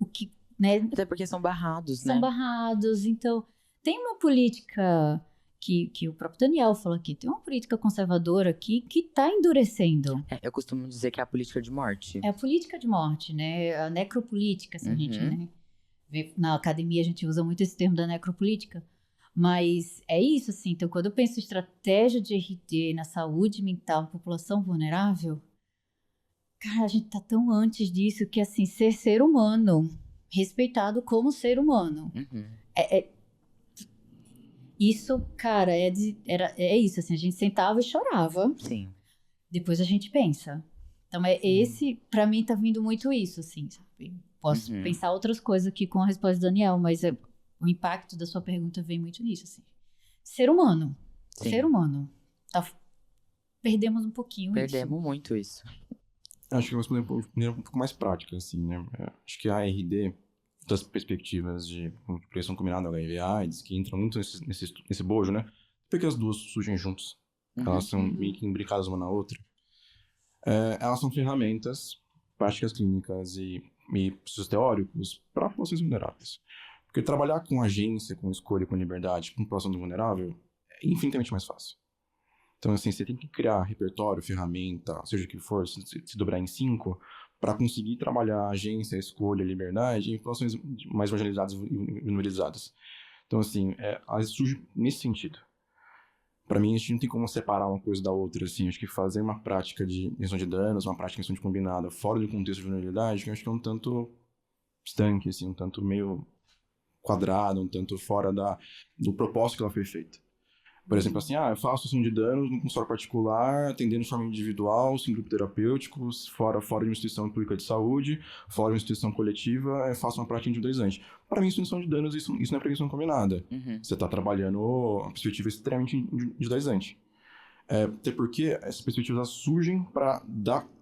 o que, né? Até porque são barrados, né? São barrados, então tem uma política que o próprio Daniel falou aqui, tem uma política conservadora aqui que tá endurecendo. Eu costumo dizer que é a política de morte. É a política de morte, né? A necropolítica, se a gente, né? Na academia a gente usa muito esse termo da necropolítica. Mas é isso, assim. Então, quando eu penso em estratégia de RD na saúde mental da população vulnerável, cara, a gente tá tão antes disso que, assim, ser humano, respeitado como ser humano. Isso, cara, é isso, assim. A gente sentava e chorava. Sim. Depois a gente pensa. Então, pra mim, tá vindo muito isso, assim, sabe? Posso pensar outras coisas aqui com a resposta do Daniel, mas o impacto da sua pergunta vem muito nisso, assim. Ser humano. Sim. Ser humano. Perdemos um pouquinho Perdemos muito isso. Acho que eu vou responder de maneira um pouco mais prática, assim, né? Acho que a RD, das perspectivas de prevenção combinada HIV/AIDS, que entram muito nesse bojo, né? Porque as duas surgem juntas. Elas são meio que imbricadas uma na outra. Elas são ferramentas, práticas clínicas e processos teóricos para populações vulneráveis. Porque trabalhar com agência, com escolha, com liberdade, com população vulnerável é infinitamente mais fácil. Então, assim, você tem que criar repertório, ferramenta, seja o que for, se dobrar em 5, para conseguir trabalhar agência, escolha, liberdade em populações mais marginalizadas e minorizadas. Então, assim, elas surgem nesse sentido. Para mim, a gente não tem como separar uma coisa da outra, assim. Acho que fazer uma prática de gestão de danos, uma prática de gestão de combinada fora do contexto de vulnerabilidade, eu acho que é um tanto estanque, assim, um tanto meio quadrado, um tanto fora do propósito que ela foi feita. Por exemplo, assim, eu faço gestão de danos num consultório particular, atendendo de forma individual, sem grupo terapêutico, fora de uma instituição pública de saúde, fora de uma instituição coletiva, faço uma prática individualizante. Para mim, gestão de danos, isso não é prevenção combinada. Você está trabalhando uma perspectiva extremamente individualizante. Até porque essas perspectivas surgem para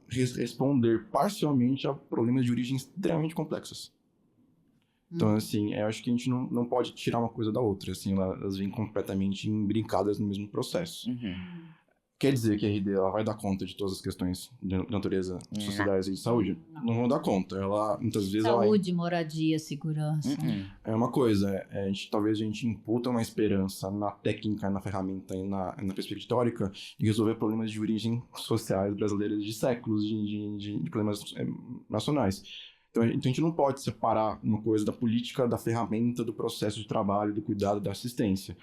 responder parcialmente a problemas de origem extremamente complexos. Então, assim, eu acho que a gente não pode tirar uma coisa da outra, assim, elas vêm completamente imbricadas no mesmo processo. Quer dizer que a RD ela vai dar conta de todas as questões de natureza sociais e de saúde? Não vão dar conta. Ela, muitas vezes, saúde, moradia, segurança. É uma coisa, talvez a gente imputa uma esperança na técnica, na ferramenta e na perspectiva teórica de resolver problemas de origem sociais brasileiras de séculos, de problemas nacionais. Então a gente não pode separar uma coisa da política, da ferramenta, do processo de trabalho, do cuidado, da assistência.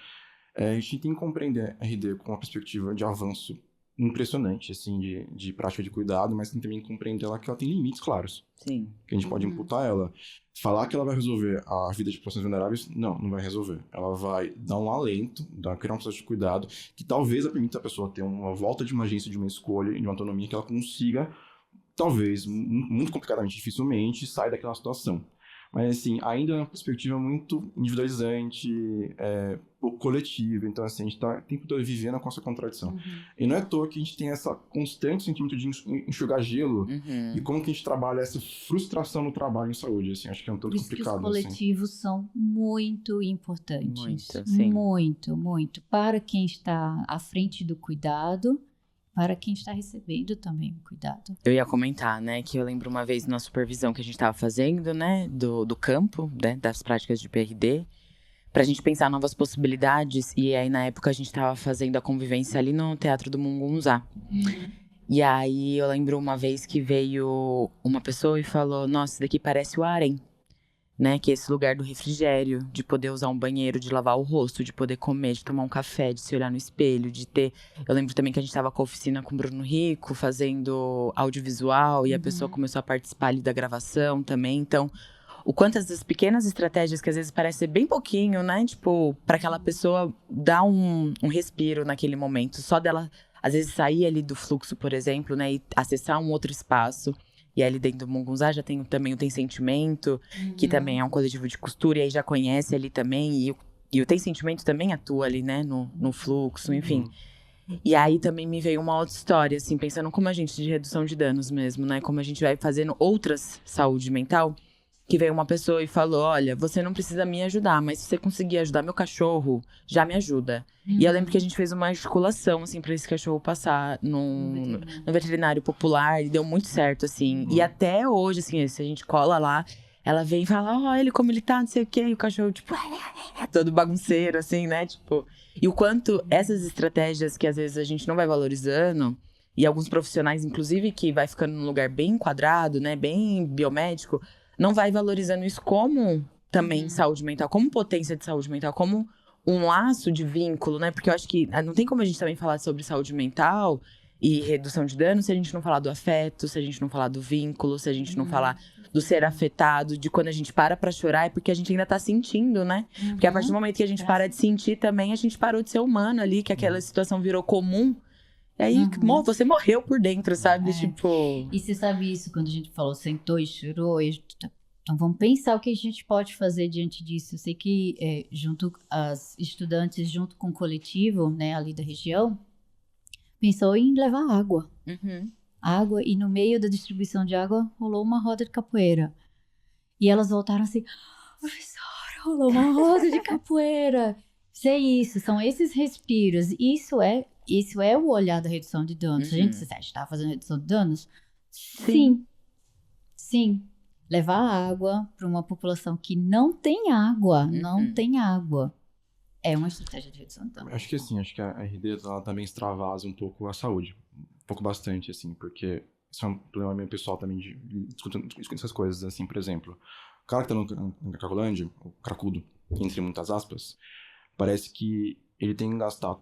A gente tem que compreender a RD com uma perspectiva de avanço impressionante, assim, de prática de cuidado, mas tem também que compreender que ela tem limites claros. Sim. Que a gente pode imputar ela. Falar que ela vai resolver a vida de populações vulneráveis, não vai resolver. Ela vai dar um alento, criar um processo de cuidado, que talvez permita a pessoa ter uma volta de uma agência, de uma escolha, de uma autonomia, que ela consiga, talvez, muito complicadamente, dificilmente, sair daquela situação. Mas, assim, ainda é uma perspectiva muito individualizante, pouco coletiva. Então, assim, a gente tá o tempo todo vivendo com essa contradição. E não é à toa que a gente tem essa constante sentimento de enxugar gelo e como que a gente trabalha essa frustração no trabalho em saúde, assim. Acho que é um tanto complicado, os coletivos são muito importantes. Muito, sim. Muito, muito. Para quem está à frente do cuidado, para quem está recebendo também o cuidado. Eu ia comentar, né, que eu lembro uma vez na supervisão que a gente estava fazendo, né, do campo, né, das práticas de PRD, pra gente pensar novas possibilidades. E aí, na época, a gente tava fazendo a convivência ali no Teatro do Mungunzá. E aí, eu lembro uma vez que veio uma pessoa e falou: nossa, isso daqui parece o Harém, né? Que é esse lugar do refrigério, de poder usar um banheiro, de lavar o rosto, de poder comer, de tomar um café, de se olhar no espelho, de ter... Eu lembro também que a gente tava com a oficina com o Bruno Rico, fazendo audiovisual, e a pessoa começou a participar ali da gravação também. Então, o quanto essas pequenas estratégias, que às vezes parece ser bem pouquinho, né? Tipo, pra aquela pessoa dar um respiro naquele momento. Só dela, às vezes, sair ali do fluxo, por exemplo, né? E acessar um outro espaço. E ali dentro do Mungunzá já tem também o Tem Sentimento, que também é um coletivo de costura, e aí já conhece ali também. E o Tem Sentimento também atua ali, né, no fluxo, enfim. E aí também me veio uma outra história, assim, pensando como a gente de redução de danos mesmo, né? Como a gente vai fazendo outras saúde mental. Que veio uma pessoa e falou: olha, você não precisa me ajudar, mas se você conseguir ajudar meu cachorro, já me ajuda. E eu lembro que a gente fez uma articulação, assim, pra esse cachorro passar no veterinário popular, e deu muito certo, assim. E até hoje, assim, se a gente cola lá, ela vem e fala: olha como ele tá, não sei o quê. E o cachorro, tipo, todo bagunceiro, assim, né? Tipo, e o quanto essas estratégias que às vezes a gente não vai valorizando, e alguns profissionais, inclusive, que vai ficando num lugar bem enquadrado, né, bem biomédico, não vai valorizando isso como também saúde mental, como potência de saúde mental, como um laço de vínculo, né? Porque eu acho que não tem como a gente também falar sobre saúde mental e redução de danos se a gente não falar do afeto, se a gente não falar do vínculo, se a gente não falar do ser afetado, de quando a gente para pra chorar, é porque a gente ainda tá sentindo, né? Porque a partir do momento que a gente para de sentir também, a gente parou de ser humano ali, que aquela situação virou comum. E aí, você morreu por dentro, sabe? Tipo... E você sabe isso, quando a gente falou, sentou e chorou, então vamos pensar o que a gente pode fazer diante disso. Eu sei que junto as estudantes, junto com o coletivo, né, ali da região, pensou em levar água. Água, e no meio da distribuição de água, rolou uma roda de capoeira. E elas voltaram assim: professora, rolou uma roda de capoeira. Isso é isso, são esses respiros. Isso é o olhar da redução de danos. A gente estava fazendo redução de danos? Sim. Levar água para uma população que não tem água, é uma estratégia de redução de danos. Acho que assim, acho que a RD ela também extravasa um pouco a saúde. Um pouco bastante, assim, porque isso é um problema meio pessoal também de discutir essas coisas, assim, por exemplo. O cara que tá na Cracolândia, o cracudo, entre muitas aspas, parece que ele tem que gastar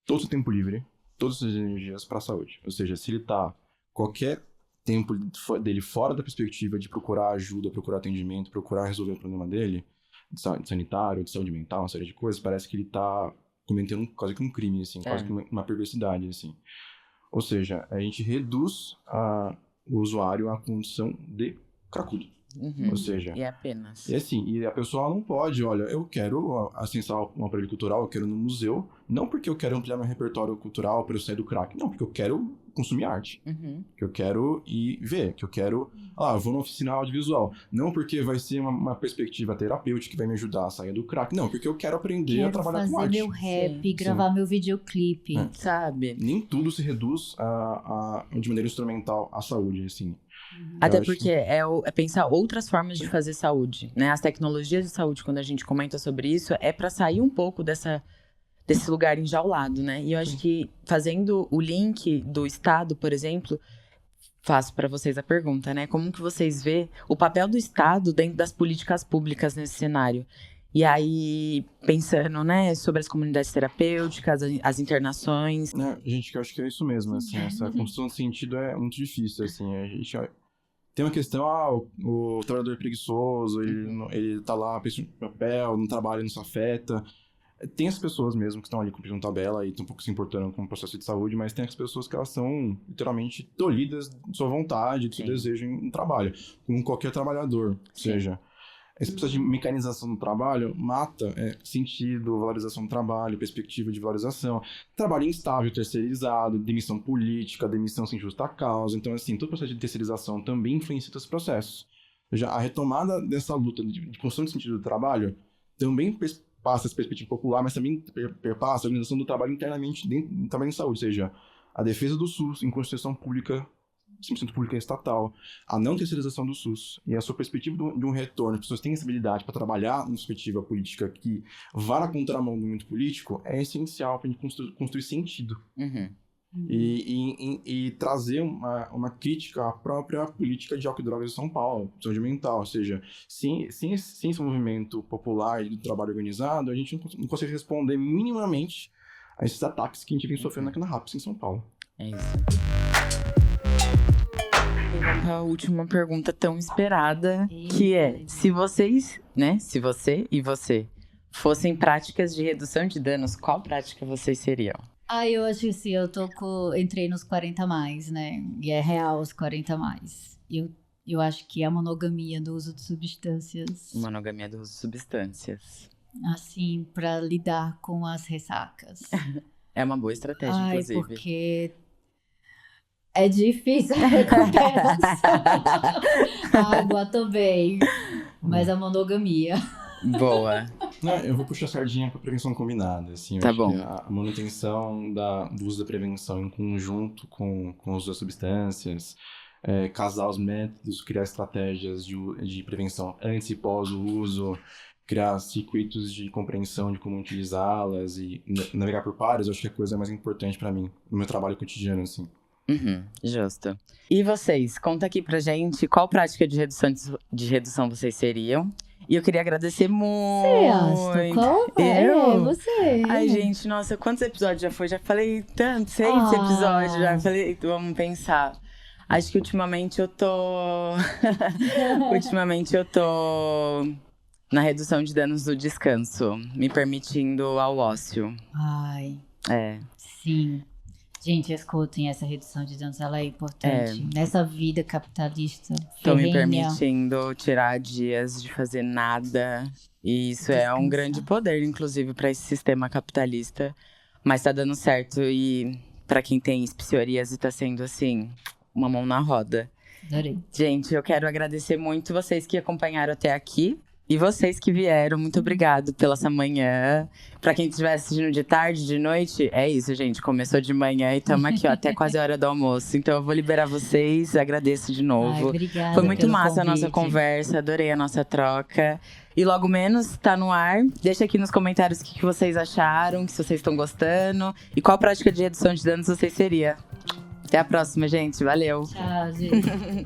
todo o seu tempo livre, todas as energias para a saúde. Ou seja, se ele tá qualquer tempo dele fora da perspectiva de procurar ajuda, procurar atendimento, procurar resolver o problema dele, de sanitário, de saúde mental, uma série de coisas, parece que ele tá cometendo quase que um crime, assim, quase que uma perversidade, assim. Ou seja, a gente reduz o usuário à condição de cracudo. Ou seja... E apenas. E assim, e a pessoa não pode, olha, eu quero acessar um aparelho cultural, eu quero ir no museu, não porque eu quero ampliar meu repertório cultural para eu sair do crack, não, porque eu quero consumir arte, que eu quero ir ver, que eu quero, eu vou na oficina audiovisual, não porque vai ser uma perspectiva terapêutica que vai me ajudar a sair do crack, não, porque eu quero aprender a trabalhar com arte. Fazer meu rap, gravar meu videoclipe. Sabe? Nem tudo se reduz de maneira instrumental à saúde, assim. Até porque é pensar outras formas de fazer saúde, né? As tecnologias de saúde, quando a gente comenta sobre isso, é para sair um pouco desse lugar enjaulado, né? E eu acho que fazendo o link do Estado, por exemplo, faço para vocês a pergunta, né? Como que vocês vê o papel do Estado dentro das políticas públicas nesse cenário? E aí, pensando, né, sobre as comunidades terapêuticas, as internações. Gente, que eu acho que é isso mesmo, assim, essa construção de sentido é muito difícil, assim, a gente tem uma questão, o trabalhador preguiçoso, ele tá lá, pensa no papel, não trabalha, não se afeta. Tem as pessoas mesmo que estão ali cumprindo tabela e estão um pouco se importando com o processo de saúde, mas tem as pessoas que elas são literalmente tolhidas de sua vontade, de seu desejo em trabalho, como qualquer trabalhador, ou seja... Esse processo de mecanização do trabalho mata sentido, valorização do trabalho, perspectiva de valorização, trabalho instável, terceirizado, demissão política, demissão sem justa causa. Então, assim, todo processo de terceirização também influencia esses processos. Ou seja, a retomada dessa luta de construção de sentido do trabalho também passa essa perspectiva popular, mas também perpassa a organização do trabalho internamente dentro do trabalho em saúde, ou seja, a defesa do SUS em Constituição Pública 100% pública e estatal, a não terceirização do SUS e a sua perspectiva de um retorno, as pessoas têm essa habilidade para trabalhar numa perspectiva política que vá na contramão do movimento político, é essencial para a gente construir sentido. E trazer uma crítica à própria política de álcool e drogas de São Paulo, saúde mental. Ou seja, sem esse movimento popular e do trabalho organizado, a gente não consegue responder minimamente a esses ataques que a gente vem sofrendo aqui na RAPS em São Paulo. É isso. E vamos para a última pergunta tão esperada, que é: se vocês, né, se você e você fossem práticas de redução de danos, qual prática vocês seriam? Eu acho que assim, entrei nos 40 mais, né? E é real os 40 mais. Eu acho que a monogamia do uso de substâncias. Monogamia do uso de substâncias. Assim, pra lidar com as ressacas. É uma boa estratégia, inclusive. Porque é difícil a recuperação. Água também. Mas a monogamia. Boa. Não, eu vou puxar a sardinha para prevenção combinada. Assim, Tá bom. A manutenção do uso da prevenção em conjunto com o uso das substâncias, casar os métodos, criar estratégias de prevenção antes e pós o uso, criar circuitos de compreensão de como utilizá-las e navegar por pares, eu acho que é a coisa mais importante para mim, no meu trabalho cotidiano, assim. Justo. E vocês, conta aqui pra gente qual prática de redução vocês seriam. E eu queria agradecer muito. Qual é você? Ai, gente, nossa, quantos episódios já foi? Já falei tanto, 6 episódios, já falei, vamos pensar. Acho que ultimamente eu tô na redução de danos do descanso, me permitindo ao ócio. Ai. É. Sim. Gente, escutem, essa redução de danos, ela é importante. Nessa vida capitalista Tô me ferrenha. permitindo tirar dias de fazer nada. E isso é um grande poder, inclusive, para esse sistema capitalista. Mas tá dando certo. E para quem tem psoríase, tá sendo, assim, uma mão na roda. Adorei. Gente, eu quero agradecer muito vocês que acompanharam até aqui. E vocês que vieram, muito obrigado pela essa manhã. Pra quem estiver assistindo de tarde, de noite, é isso, gente. Começou de manhã e estamos aqui, ó, até quase a hora do almoço. Então eu vou liberar vocês, agradeço de novo. Obrigada. Foi muito pelo massa a convite. nossa conversa, adorei a nossa troca. E logo menos, tá no ar. Deixa aqui nos comentários o que vocês acharam, se vocês estão gostando. E qual prática de redução de danos vocês seria. Até a próxima, gente. Valeu. Tchau, gente.